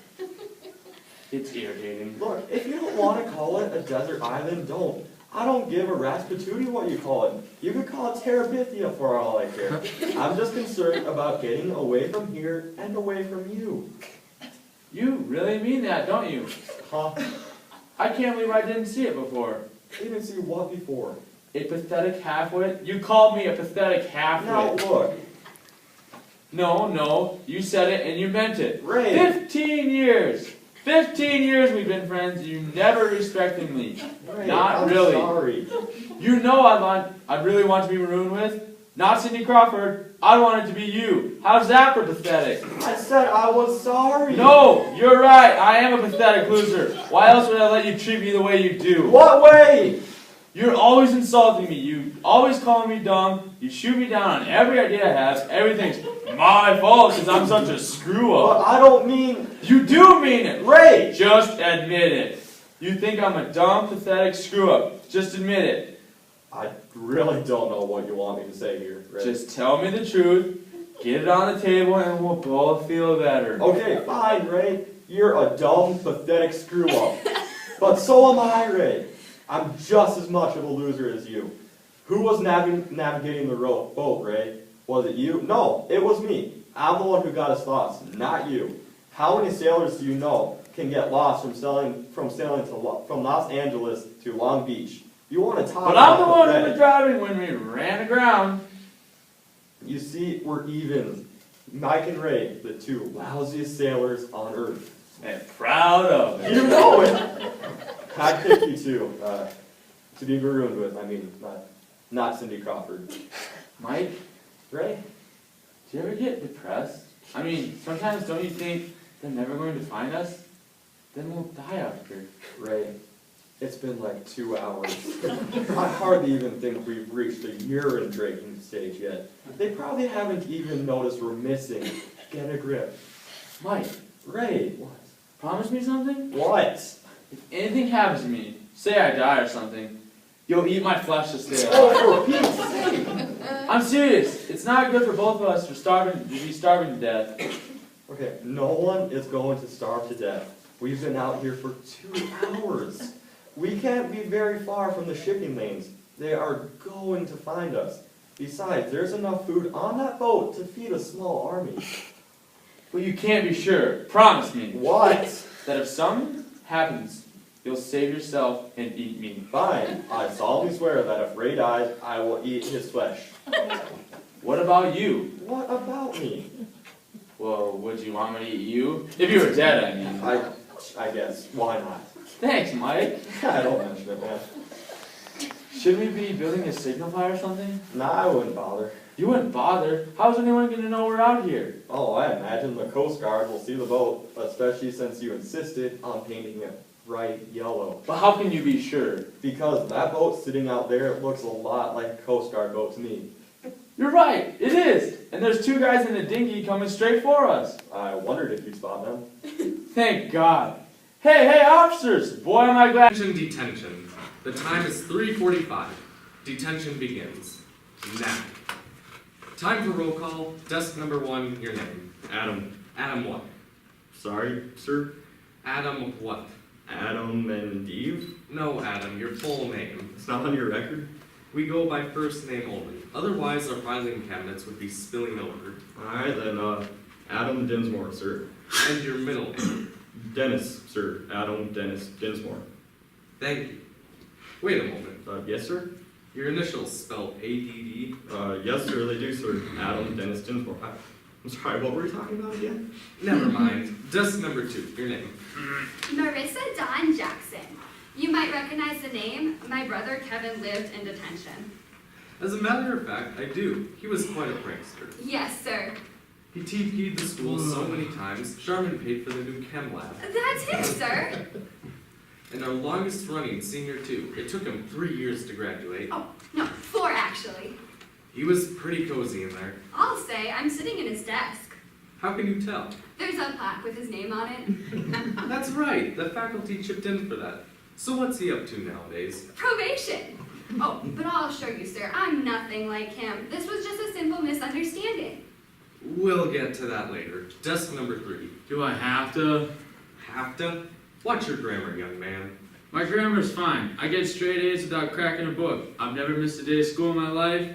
It's irritating. Look, if you don't want to call it a desert island, don't. I don't give a rat's patootie what you call it. You could call it Terabithia for all I care. I'm just concerned about getting away from here and away from you. You really mean that, don't you? Huh? I can't believe I didn't see it before. You didn't see what before? A pathetic halfwit? You called me a pathetic halfwit. Now look. No, you said it and you meant it. Ray. 15 years! 15 years we've been friends, you never respected me. Ray, Not I'm really. sorry. You know I'd really want to be marooned with. Not Cindy Crawford. I want it to be you. How's that for pathetic? I said I was sorry. No, you're right. I am a pathetic loser. Why else would I let you treat me the way you do? What way? You're always insulting me. You always call me dumb. You shoot me down on every idea I have. Everything's my fault because I'm such a screw up. But I don't mean... You do mean it. Ray! Just admit it. You think I'm a dumb, pathetic screw up. Just admit it. I really don't know what you want me to say here, Ray. Just tell me the truth. Get it on the table and we'll both feel better. Okay, fine, Ray. You're a dumb, pathetic screw-up. But so am I, Ray. I'm just as much of a loser as you. Who was navigating the boat, Ray? Was it you? No, it was me. I'm the one who got us lost, not you. How many sailors do you know can get lost from sailing from Los Angeles to Long Beach? You want to talk But about I'm the one who was pathetic. driving when we ran aground. You see, we're even. Mike and Ray, the two lousiest sailors on Earth. And proud of it. You know it! I'd pick you to be marooned with. I mean, not Cindy Crawford. Mike, Ray? do you ever get depressed? I mean, sometimes don't you think they're never going to find us? Then we'll die out here. Ray, it's been like 2 hours. I hardly even think we've reached the urine drinking stage yet. They probably haven't even noticed we're missing. Get a grip. Mike, Ray, what? promise me something? What? If anything happens to me, say I die or something, you'll eat my flesh to stay alive. Oh, for Pete's sake! I'm serious. It's not good for both of us to be starving to death. Okay, no one is going to starve to death. We've been out here for 2 hours. We can't be very far from the shipping lanes. They are going to find us. Besides, there's enough food on that boat to feed a small army. Well, you can't be sure. Promise me. What? That if something happens, you'll save yourself and eat me. Fine. I solemnly swear that if Ray dies, I will eat his flesh. What about you? What about me? Well, would you want me to eat you? If you were dead, I mean. I guess. Why not? Thanks, Mike. I don't mention it, man. Should we be building a signal fire or something? Nah, I wouldn't bother. You wouldn't bother. How's anyone going to know we're out here? Oh, I imagine the Coast Guard will see the boat, especially since you insisted on painting it bright yellow. But how can you be sure? Because that boat sitting out there looks a lot like a Coast Guard boat to me. You're right, it is. And there's 2 guys in a dinghy coming straight for us. I wondered if you'd spot them. Thank God. Hey, officers! Boy, am I glad. Detention. The time is 3:45. Detention begins. Now. Time for roll call. Desk number 1, your name. Adam. Adam what? Sorry, sir. Adam what? Adam Mendeev? No, Adam, your full name. It's not on your record? We go by first name only. Otherwise, our filing cabinets would be spilling over. Alright, then, Adam Dinsmore, sir. And your middle name. Dennis, sir. Adam Dennis Dinsmore. Thank you. Wait a moment. Yes, sir? Your initials spell ADD? Yes, sir, they do, sir. Adam Dennis Dinsmore. I'm sorry, what were we talking about again? Never mind. Desk number 2, your name. Marissa Dawn Jackson. You might recognize the name. My brother Kevin lived in detention. As a matter of fact, I do. He was quite a prankster. Yes, sir. He TP'd the school so many times, Charmin paid for the new chem lab. That's him, sir. And our longest running, senior 2, it took him 3 years to graduate. Oh, no, 4 actually. He was pretty cozy in there. I'll say, I'm sitting in his desk. How can you tell? There's a plaque with his name on it. That's right, the faculty chipped in for that. So what's he up to nowadays? Probation. Oh, but I'll assure you, sir, I'm nothing like him. This was just a simple misunderstanding. We'll get to that later. Desk number 3. Do I have to? Have to? Watch your grammar, young man. My grammar's fine. I get straight A's without cracking a book. I've never missed a day of school in my life.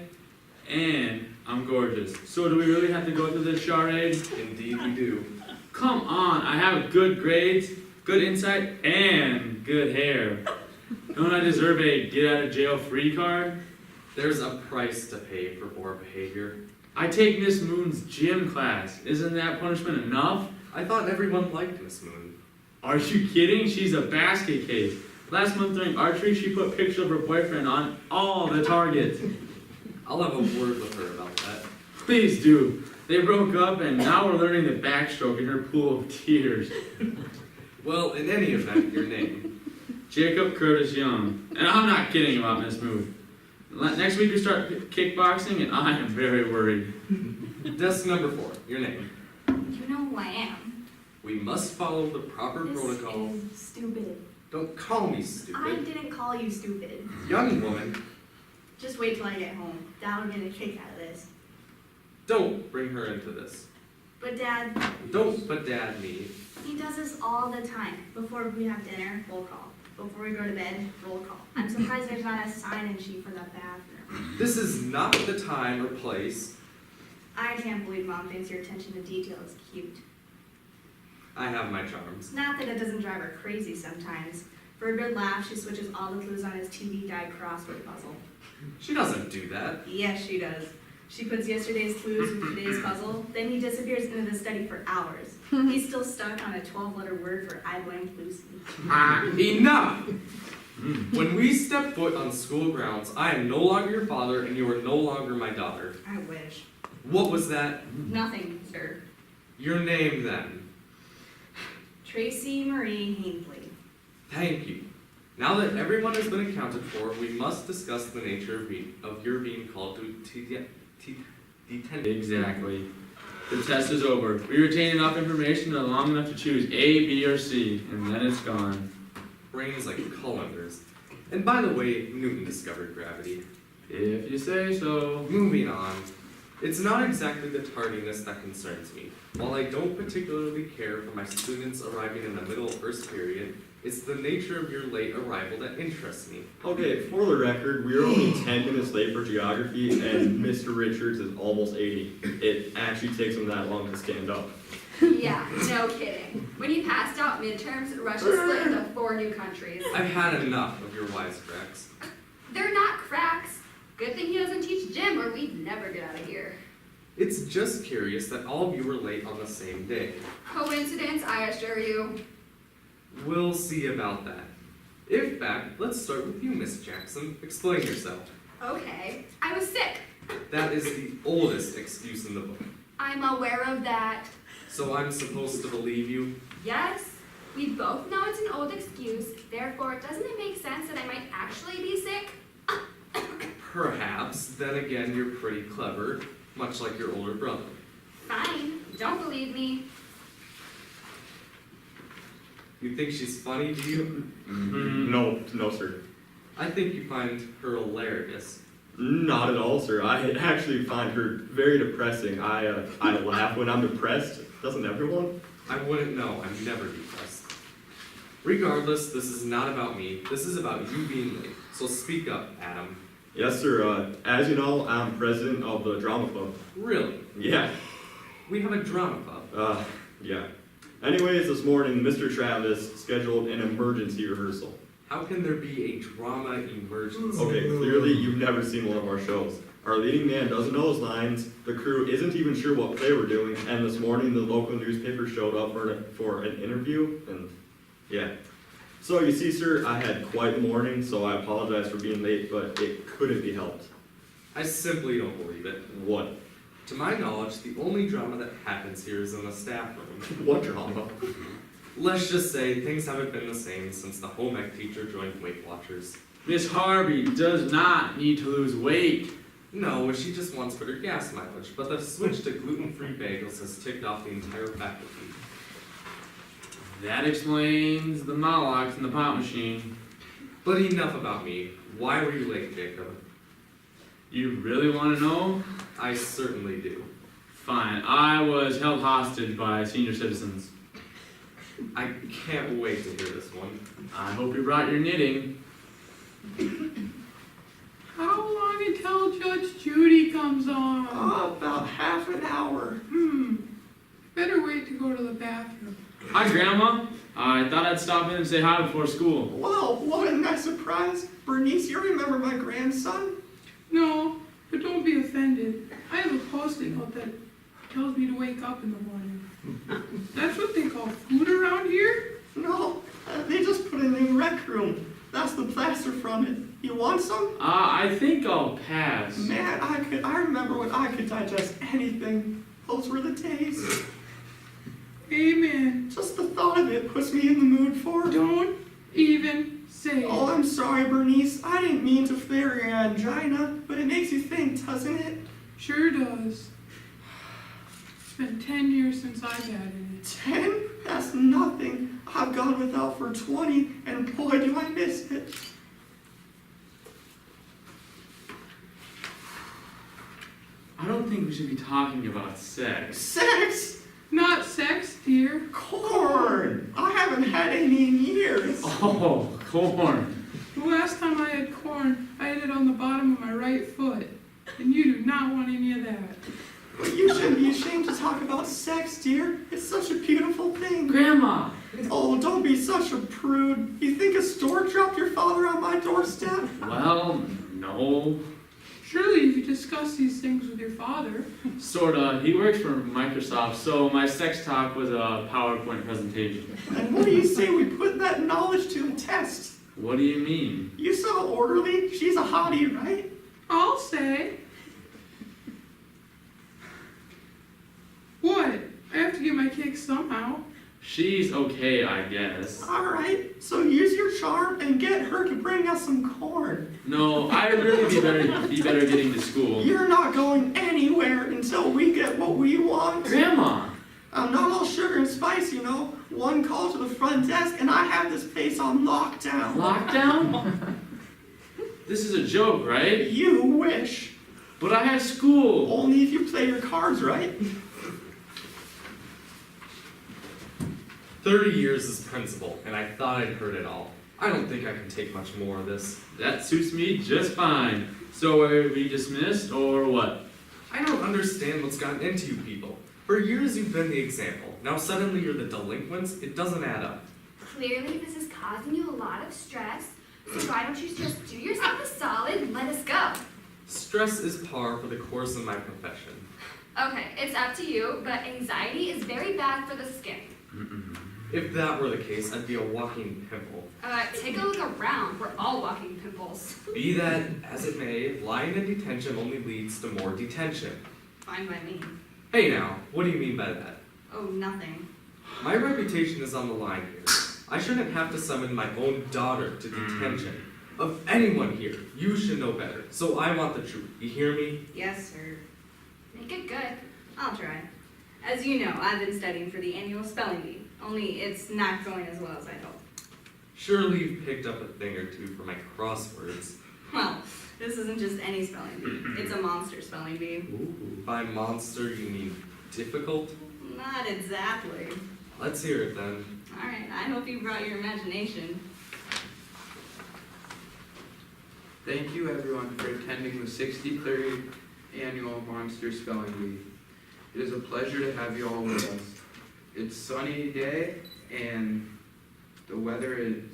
And I'm gorgeous. So do we really have to go through this charade? Indeed we do. Come on, I have good grades, good insight, and good hair. Don't I deserve a get-out-of-jail-free card? There's a price to pay for poor behavior. I take Miss Moon's gym class. Isn't that punishment enough? I thought everyone liked Miss Moon. Are you kidding? She's a basket case. Last month during archery, she put pictures of her boyfriend on all the targets. I'll have a word with her about that. Please do. They broke up and now we're learning the backstroke in her pool of tears. Well, in any event, your name. Jacob Curtis Young. And I'm not kidding about Miss Moon. Next week we start kickboxing and I am very worried. Desk number 4, your name. You know who I am. We must follow the proper protocol. This is stupid. Don't call me I stupid. didn't call you stupid. Young woman, Just wait till I get home. Dad will get a kick out of this. don't bring her into this. But Dad, Don't but dad me. he does this all the time. Before we have dinner, roll call. Before we go to bed, roll call. I'm surprised there's not a sign-in sheet for the bathroom. This is not the time or place. I can't believe Mom thinks your attention to detail is cute. I have my charms. Not that it doesn't drive her crazy sometimes. For a good laugh, she switches all the clues on his TV Guide crossword puzzle. She doesn't do that. Yes, she does. She puts yesterday's clues with today's puzzle, then he disappears into the study for hours. He's still stuck on a 12-letter word for I blamed Lucy. Enough! When we step foot on school grounds, I am no longer your father and you are no longer my daughter. I wish. What was that? Nothing, sir. Your name then. Tracy Marie Hainsley. Thank you. Now that everyone has been accounted for, we must discuss the nature of your being called to detention. Exactly. The test is over. We retain enough information long enough to choose A, B, or C, and then it's gone. Brains like colanders. And by the way, Newton discovered gravity. If you say so. Moving on. It's not exactly the tardiness that concerns me. While I don't particularly care for my students arriving in the middle of first period, it's the nature of your late arrival that interests me. Okay, for the record, we are only 10 minutes late for geography, and Mr. Richards is almost 80. It actually takes him that long to stand up. Yeah, no kidding. When he passed out midterms, Russia split into 4 new countries. I've had enough of your wisecracks. They're not cracks. Good thing he doesn't teach gym or we'd never get out of here. It's just curious that all of you were late on the same day. Coincidence, I assure you. We'll see about that. In fact, let's start with you, Miss Jackson. Explain yourself. Okay, I was sick. That is the oldest excuse in the book. I'm aware of that. So I'm supposed to believe you? Yes, we both know it's an old excuse, therefore doesn't it make sense that I might actually be sick? Perhaps. Then again, you're pretty clever, much like your older brother. Fine, don't believe me. You think she's funny, do you? No, sir. I think you find her hilarious. Not at all, sir. I actually find her very depressing. I laugh when I'm depressed. Doesn't everyone? I wouldn't know. I'm never depressed. Regardless, this is not about me. This is about you being late. So speak up, Adam. Yes, sir. As you know, I'm president of the drama club. Really? Yeah. We have a drama club. Yeah. Anyways, this morning, Mr. Travis scheduled an emergency rehearsal. How can there be a drama emergency? Okay, clearly you've never seen one of our shows. Our leading man doesn't know his lines, the crew isn't even sure what play we're doing, and this morning the local newspaper showed up for an interview, and yeah. So you see, sir, I had quite a morning, so I apologize for being late, but it couldn't be helped. I simply don't believe it. What? To my knowledge, the only drama that happens here is in the staff room. What drama? Let's just say things haven't been the same since the home ec teacher joined Weight Watchers. Miss Harvey does not need to lose weight. No, she just wants better gas mileage, but the switch to gluten-free bagels has ticked off the entire faculty. That explains the monologues in the pop machine. But enough about me. Why were you late, Jacob? You really want to know? I certainly do. Fine. I was held hostage by senior citizens. I can't wait to hear this one. I hope you brought your knitting. How long until Judge Judy comes on? About half an hour. Better wait to go to the bathroom. Hi, Grandma. I thought I'd stop in and say hi before school. Well, what a nice surprise. Bernice, you remember my grandson? No, but don't be offended. I have a post-it note that tells me to wake up in the morning. That's what they call food around here? No, they just put it in the rec room. That's the plaster from it. You want some? I think I'll pass. Man, I remember when I could digest anything. Those were the days. Amen. Just the thought of it puts me in the mood for... Don't even say it. Oh, I'm sorry, Bernice. I didn't mean to flare your angina, but it makes you think, doesn't it? Sure does. It's been 10 years since I've had it. 10? That's nothing. I've gone without for 20, and boy, do I miss it. I don't think we should be talking about sex. Sex? Not sex, dear. Corn! I haven't had any in years. Oh, corn. The last time I had corn, I had it on the bottom of my right foot. And you do not want any of that. But you shouldn't be ashamed to talk about sex, dear. It's such a beautiful thing. Grandma! Oh, don't be such a prude. You think a stork dropped your father on my doorstep? Well, no. Surely you could discuss these things with your father. Sorta. He works for Microsoft, so my sex talk was a PowerPoint presentation. And what do you say we put that knowledge to the test? What do you mean? You saw Orderly? She's a hottie, right? I'll say. What? I have to get my cake somehow. She's okay, I guess. Alright, so use your charm and get her to bring us some corn. No, I'd really be better getting to school. You're not going anywhere until we get what we want. Grandma! I'm not all sugar and spice, you know. One call to the front desk and I have this place on lockdown. Lockdown? This is a joke, right? You wish. But I have school. Only if you play your cards right. 30 years as principal, and I thought I'd heard it all. I don't think I can take much more of this. That suits me just fine. So are we dismissed, or what? I don't understand what's gotten into you people. For years you've been the example. Now suddenly you're the delinquents. It doesn't add up. Clearly, this is causing you a lot of stress, so why don't you just do yourself a solid and let us go? Stress is par for the course of my profession. Okay, it's up to you, but anxiety is very bad for the skin. If that were the case, I'd be a walking pimple. Take a look around. We're all walking pimples. Be that as it may, lying in detention only leads to more detention. Fine by me. Hey now, what do you mean by that? Oh, nothing. My reputation is on the line here. I shouldn't have to summon my own daughter to detention. Of anyone here, you should know better. So I want the truth. You hear me? Yes, sir. Make it good. I'll try. As you know, I've been studying for the annual spelling bee, only it's not going as well as I'd hoped. Surely you've picked up a thing or two for my crosswords. Well, this isn't just any spelling bee. It's a monster spelling bee. Ooh. By monster, you mean difficult? Not exactly. Let's hear it then. Alright, I hope you brought your imagination. Thank you everyone for attending the 63rd Annual Monster Spelling Bee. It is a pleasure to have you all with us. It's sunny day and the weather is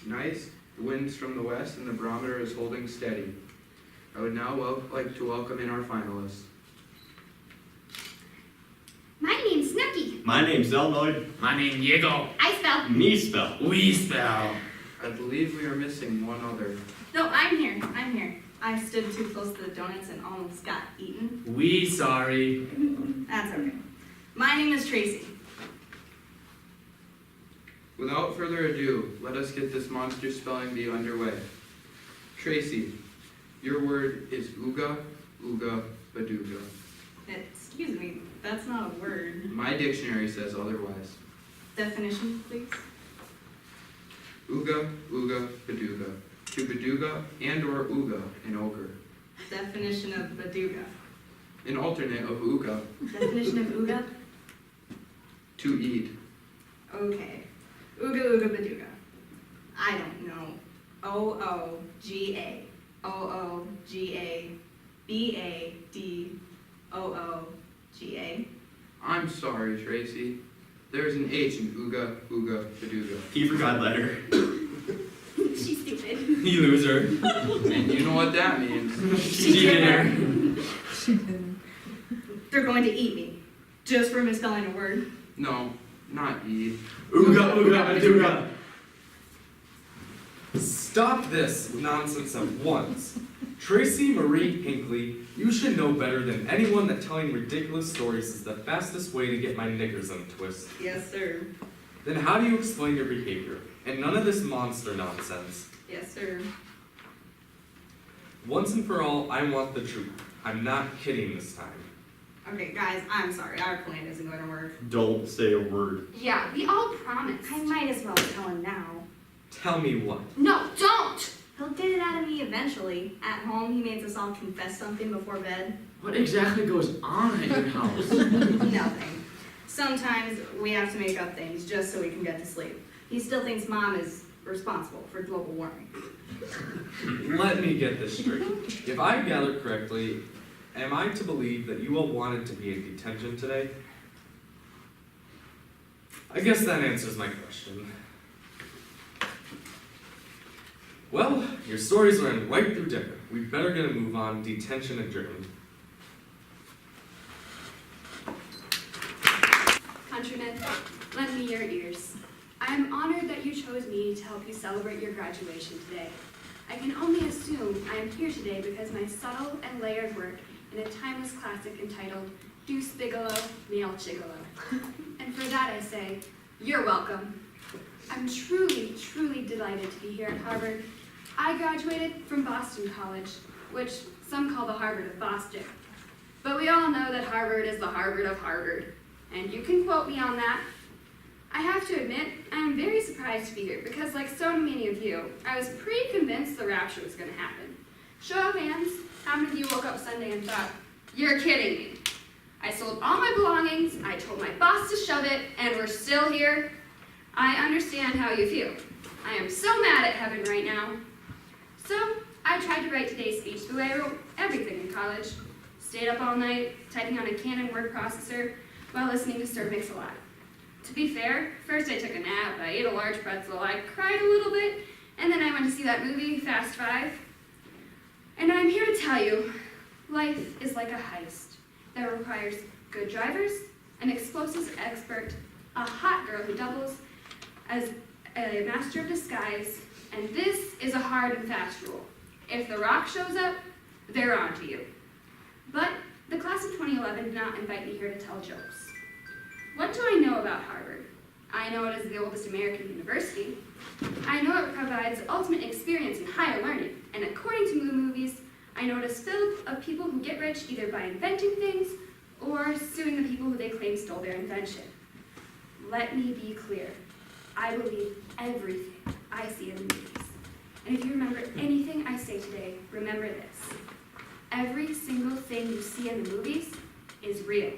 nice, the wind's from the west and the barometer is holding steady. I would now like to welcome in our finalists. My name's Snooky. My name's Zelnoid. My name Yiggle. I spell. Me spell. We spell. I believe we are missing one other. No, I'm here. I'm here. I stood too close to the donuts and almost got eaten. We sorry. That's okay. My name is Tracy. Without further ado, let us get this monster spelling bee underway. Tracy, your word is ooga, ooga, badooga. Excuse me, that's not a word. My dictionary says otherwise. Definition, please. Ooga, ooga, badooga. To badooga and or ooga in ochre. Definition of badooga. An alternate of ooga. Definition of ooga? To eat. Okay. Ooga ooga badooga. I don't know. O-O-G-A. O-O-G-A. B-A-D-O-O-G-A. I'm sorry, Tracy. There's an H in ooga, ooga, badooga. He forgot letter. She's stupid. You loser. And you know what that means. Cheater. They're going to eat me. Just for misspelling a word. No, not eat. Ooga ooga badooga. Stop this nonsense at once. Tracy Marie Hinckley, you should know better than anyone that telling ridiculous stories is the fastest way to get my knickers in a twist. Yes, sir. Then how do you explain your behavior? And none of this monster nonsense. Yes, sir. Once and for all, I want the truth. I'm not kidding this time. Okay, guys, I'm sorry. Our plan isn't going to work. Don't say a word. Yeah, we all promised. I might as well tell him now. Tell me what? No, don't! He'll get it out of me eventually. At home, he makes us all confess something before bed. What exactly goes on at your house? Nothing. Sometimes we have to make up things just so we can get to sleep. He still thinks Mom is responsible for global warming. Let me get this straight. If I gather correctly, am I to believe that you all wanted to be in detention today? I guess that answers my question. Well, your stories ran right through dinner. We better get a move on. Detention adjourned. Countrymen, lend me your ears. I am honored that you chose me to help you celebrate your graduation today. I can only assume I am here today because my subtle and layered work in a timeless classic entitled Deuce Bigelow, Male Gigolo. And for that I say, you're welcome. I'm truly, truly delighted to be here at Harvard. I graduated from Boston College, which some call the Harvard of Boston. But we all know that Harvard is the Harvard of Harvard, and you can quote me on that. I have to admit, I am very surprised to be here because, like so many of you, I was pretty convinced the rapture was going to happen. Show of hands, how many of you woke up Sunday and thought, you're kidding me? I sold all my belongings, I told my boss to shove it, and we're still here? I understand how you feel. I am so mad at heaven right now. So, I tried to write today's speech the way I wrote everything in college. Stayed up all night, typing on a Canon word processor, while listening to Sir Mix-a-Lot. To be fair, first I took a nap, I ate a large pretzel, I cried a little bit, and then I went to see that movie, Fast Five. And I'm here to tell you, life is like a heist that requires good drivers, an explosives expert, a hot girl who doubles as a master of disguise, and this is a hard and fast rule. If The Rock shows up, they're on to you. But the class of 2011 did not invite me here to tell jokes. What do I know about Harvard? I know it is the oldest American university. I know it provides the ultimate experience in higher learning, and according to the movies, I know it is filled of people who get rich either by inventing things or suing the people who they claim stole their invention. Let me be clear. I believe everything I see in the movies. And if you remember anything I say today, remember this. Every single thing you see in the movies is real.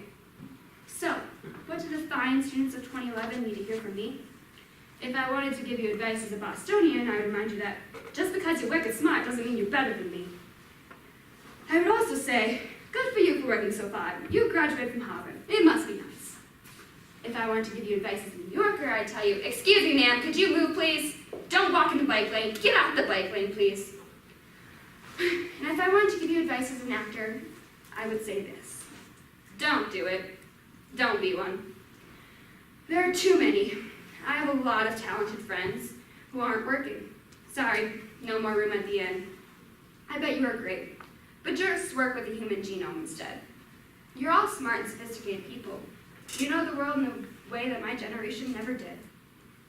So, what do the fine students of 2011 need to hear from me? If I wanted to give you advice as a Bostonian, I would remind you that just because you're wicked smart doesn't mean you're better than me. I would also say, good for you for working so hard. You graduated from Harvard. It must be nice. If I wanted to give you advice as a New Yorker, I'd tell you, excuse me, ma'am, could you move, please? Don't walk in the bike lane. Get off the bike lane, please. And if I wanted to give you advice as an actor, I would say this. Don't do it. Don't be one. There are too many. I have a lot of talented friends who aren't working. Sorry, no more room at the inn. I bet you are great, but just work with the human genome instead. You're all smart and sophisticated people. You know the world in a way that my generation never did.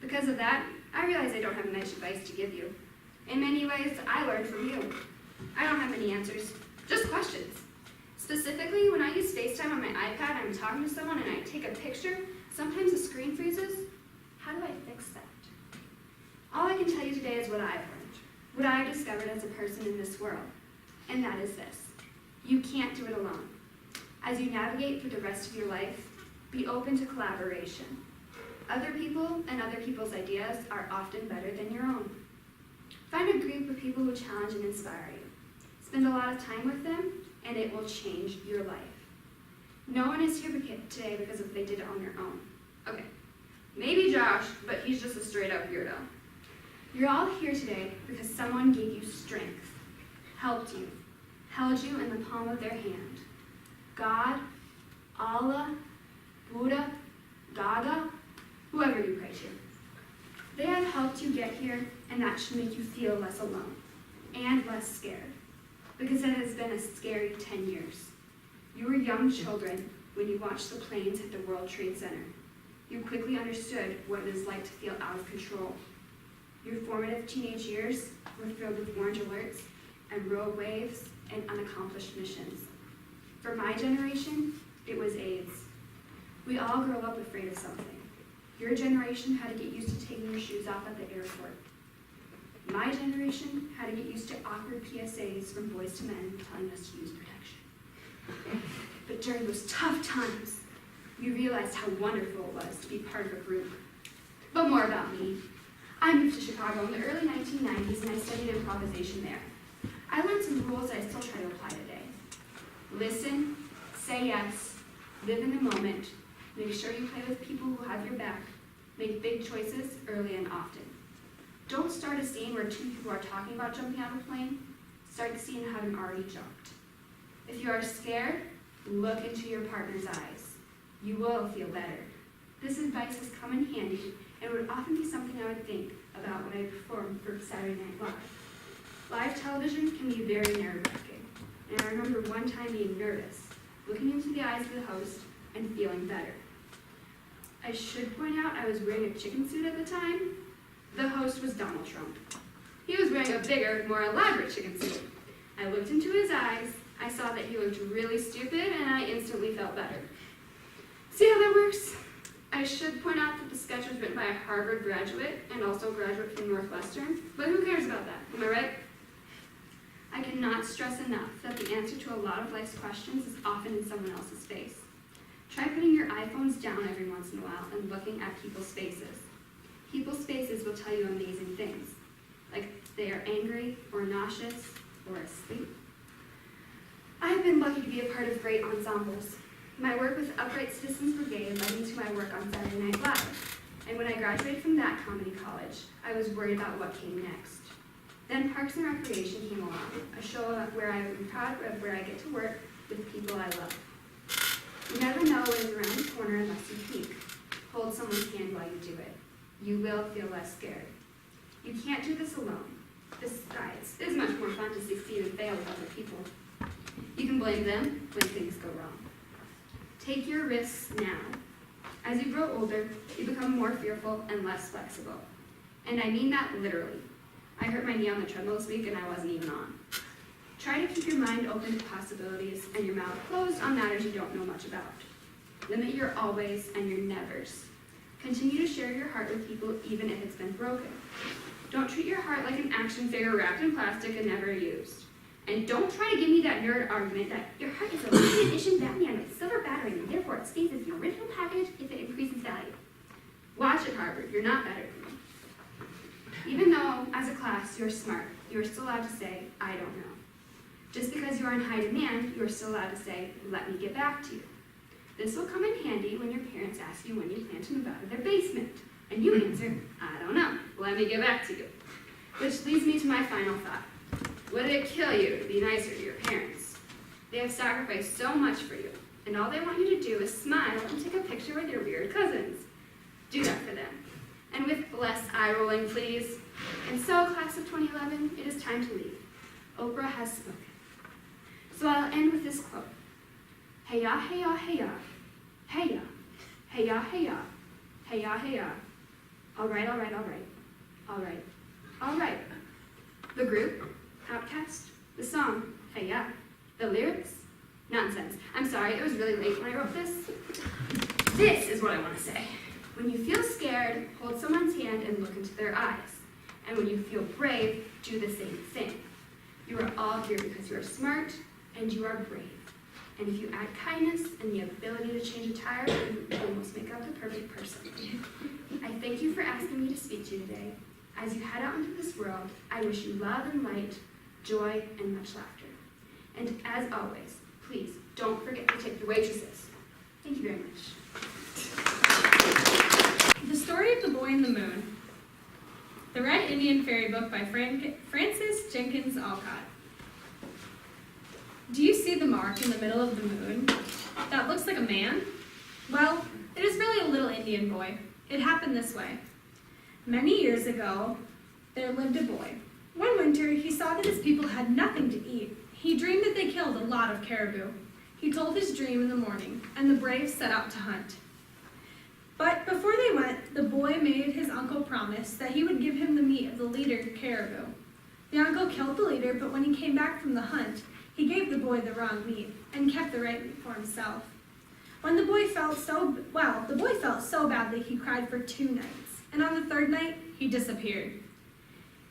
Because of that, I realize I don't have nice advice to give you. In many ways, I learned from you. I don't have many answers, just questions. Specifically, when I use FaceTime on my iPad, I'm talking to someone and I take a picture, sometimes the screen freezes. How do I fix that? All I can tell you today is what I've learned, what I've discovered as a person in this world, and that is this. You can't do it alone. As you navigate through the rest of your life, be open to collaboration. Other people and other people's ideas are often better than your own. Find a group of people who challenge and inspire you. Spend a lot of time with them, and it will change your life. No one is here today because of they did it on their own. Okay, maybe Josh, but he's just a straight up weirdo. You're all here today because someone gave you strength, helped you, held you in the palm of their hand. God, Allah, Buddha, Gaga, whoever you pray to. They have helped you get here, and that should make you feel less alone and less scared, because it has been a scary 10 years. You were young children when you watched the planes hit the World Trade Center. You quickly understood what it is like to feel out of control. Your formative teenage years were filled with orange alerts and rogue waves and unaccomplished missions. For my generation, it was AIDS. We all grow up afraid of something. Your generation had to get used to taking your shoes off at the airport. My generation had to get used to awkward PSAs from boys to men telling us to use protection. But during those tough times, you realized how wonderful it was to be part of a group. But more about me. I moved to Chicago in the early 1990s and I studied improvisation there. I learned some rules that I still try to apply today. Listen, say yes, live in the moment, make sure you play with people who have your back, make big choices early and often. Don't start a scene where two people are talking about jumping out of a plane. Start the scene having already jumped. If you are scared, look into your partner's eyes. You will feel better. This advice has come in handy and would often be something I would think about when I performed for Saturday Night Live. Live television can be very nerve-wracking, and I remember one time being nervous, looking into the eyes of the host and feeling better. I should point out I was wearing a chicken suit at the time. The host was Donald Trump. He was wearing a bigger, more elaborate chicken suit. I looked into his eyes, I saw that he looked really stupid, and I instantly felt better. See how that works? I should point out that the sketch was written by a Harvard graduate and also a graduate from Northwestern, but who cares about that, am I right? I cannot stress enough that the answer to a lot of life's questions is often in someone else's face. Try putting your iPhones down every once in a while and looking at people's faces. People's faces will tell you amazing things, like they are angry or nauseous or asleep. I have been lucky to be a part of great ensembles. My work with Upright Citizens Brigade led me to my work on Saturday Night Live. And when I graduated from that comedy college, I was worried about what came next. Then Parks and Recreation came along, a show where I am proud of where I get to work with people I love. You never know what is around the corner unless you peek. Hold someone's hand while you do it. You will feel less scared. You can't do this alone. Besides, it is much more fun to succeed and fail with other people. You can blame them when things go wrong. Take your risks now. As you grow older, you become more fearful and less flexible. And I mean that literally. I hurt my knee on the treadmill this week and I wasn't even on. Try to keep your mind open to possibilities and your mouth closed on matters you don't know much about. Limit your always and your nevers. Continue to share your heart with people even if it's been broken. Don't treat your heart like an action figure wrapped in plastic and never used. And don't try to give me that nerd argument that your heart is a limited edition Batman with silver battery and therefore it stays as the original package if it increases value. Watch it, Harvard. You're not better than me. Even though, as a class, you're smart, you're still allowed to say, I don't know. Just because you're in high demand, you're still allowed to say, let me get back to you. This will come in handy when your parents ask you when you plan to move out of their basement. And you answer, I don't know, let me get back to you. Which leads me to my final thought. Would it kill you to be nicer to your parents? They have sacrificed so much for you, and all they want you to do is smile and take a picture with your weird cousins. Do that for them. And with less eye-rolling, please. And so, class of 2011, it is time to leave. Oprah has spoken. So I'll end with this quote. Hey ya, hey ya, hey ya. Hey ya. Hey ya, hey ya. Hey ya, hey ya. All right, all right, all right. All right. All right. The group, Outcast. The song, Hey Ya. The lyrics, nonsense. I'm sorry, it was really late when I wrote this. This is what I want to say. When you feel scared, hold someone's hand and look into their eyes. And when you feel brave, do the same thing. You are all here because you are smart and you are brave. And if you add kindness and the ability to change a tire, you almost make up the perfect person. I thank you for asking me to speak to you today. As you head out into this world, I wish you love and light, joy, and much laughter. And as always, please don't forget to tip your waitresses. Thank you very much. The Story of the Boy and the Moon. The Red Indian Fairy Book by Francis Jenkins Alcott. Do you see the mark in the middle of the moon that looks like a man? Well, it is really a little Indian boy. It happened this way. Many years ago, there lived a boy. One winter, he saw that his people had nothing to eat. He dreamed that they killed a lot of caribou. He told his dream in the morning, and the braves set out to hunt. But before they went, the boy made his uncle promise that he would give him the meat of the leader caribou. The uncle killed the leader, but when he came back from the hunt, he gave the boy the wrong meat and kept the right meat for himself. When the boy felt so badly he cried for 2 nights, and on the 3rd night, he disappeared.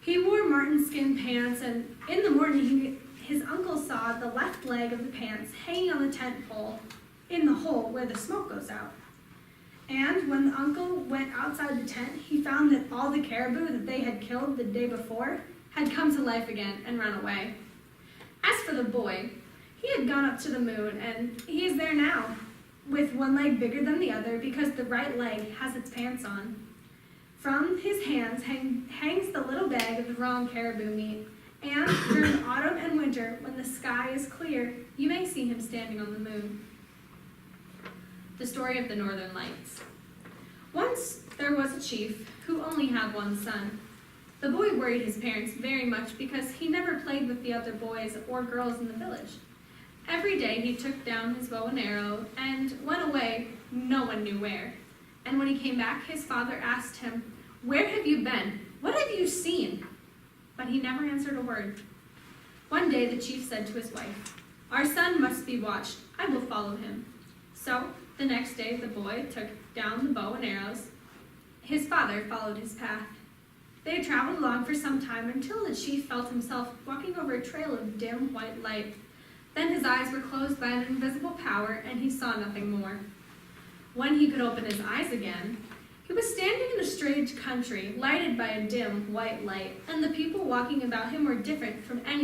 He wore marten skin pants, and in the morning, his uncle saw the left leg of the pants hanging on the tent pole in the hole where the smoke goes out. And when the uncle went outside the tent, he found that all the caribou that they had killed the day before had come to life again and run away. As for the boy, he had gone up to the moon, and he is there now, with one leg bigger than the other because the right leg has its pants on. From his hands hangs the little bag of the wrong caribou meat, and during autumn and winter, when the sky is clear, you may see him standing on the moon. The Story of the Northern Lights. Once there was a chief who only had one son. The boy worried his parents very much because he never played with the other boys or girls in the village. Every day he took down his bow and arrow and went away, no one knew where. And when he came back, his father asked him, "Where have you been? What have you seen?" But he never answered a word. One day the chief said to his wife, "Our son must be watched. I will follow him." So the next day the boy took down the bow and arrows. His father followed his path. They had traveled along for some time until the chief felt himself walking over a trail of dim white light. Then his eyes were closed by an invisible power, and he saw nothing more. When he could open his eyes again, he was standing in a strange country, lighted by a dim white light, and the people walking about him were different from any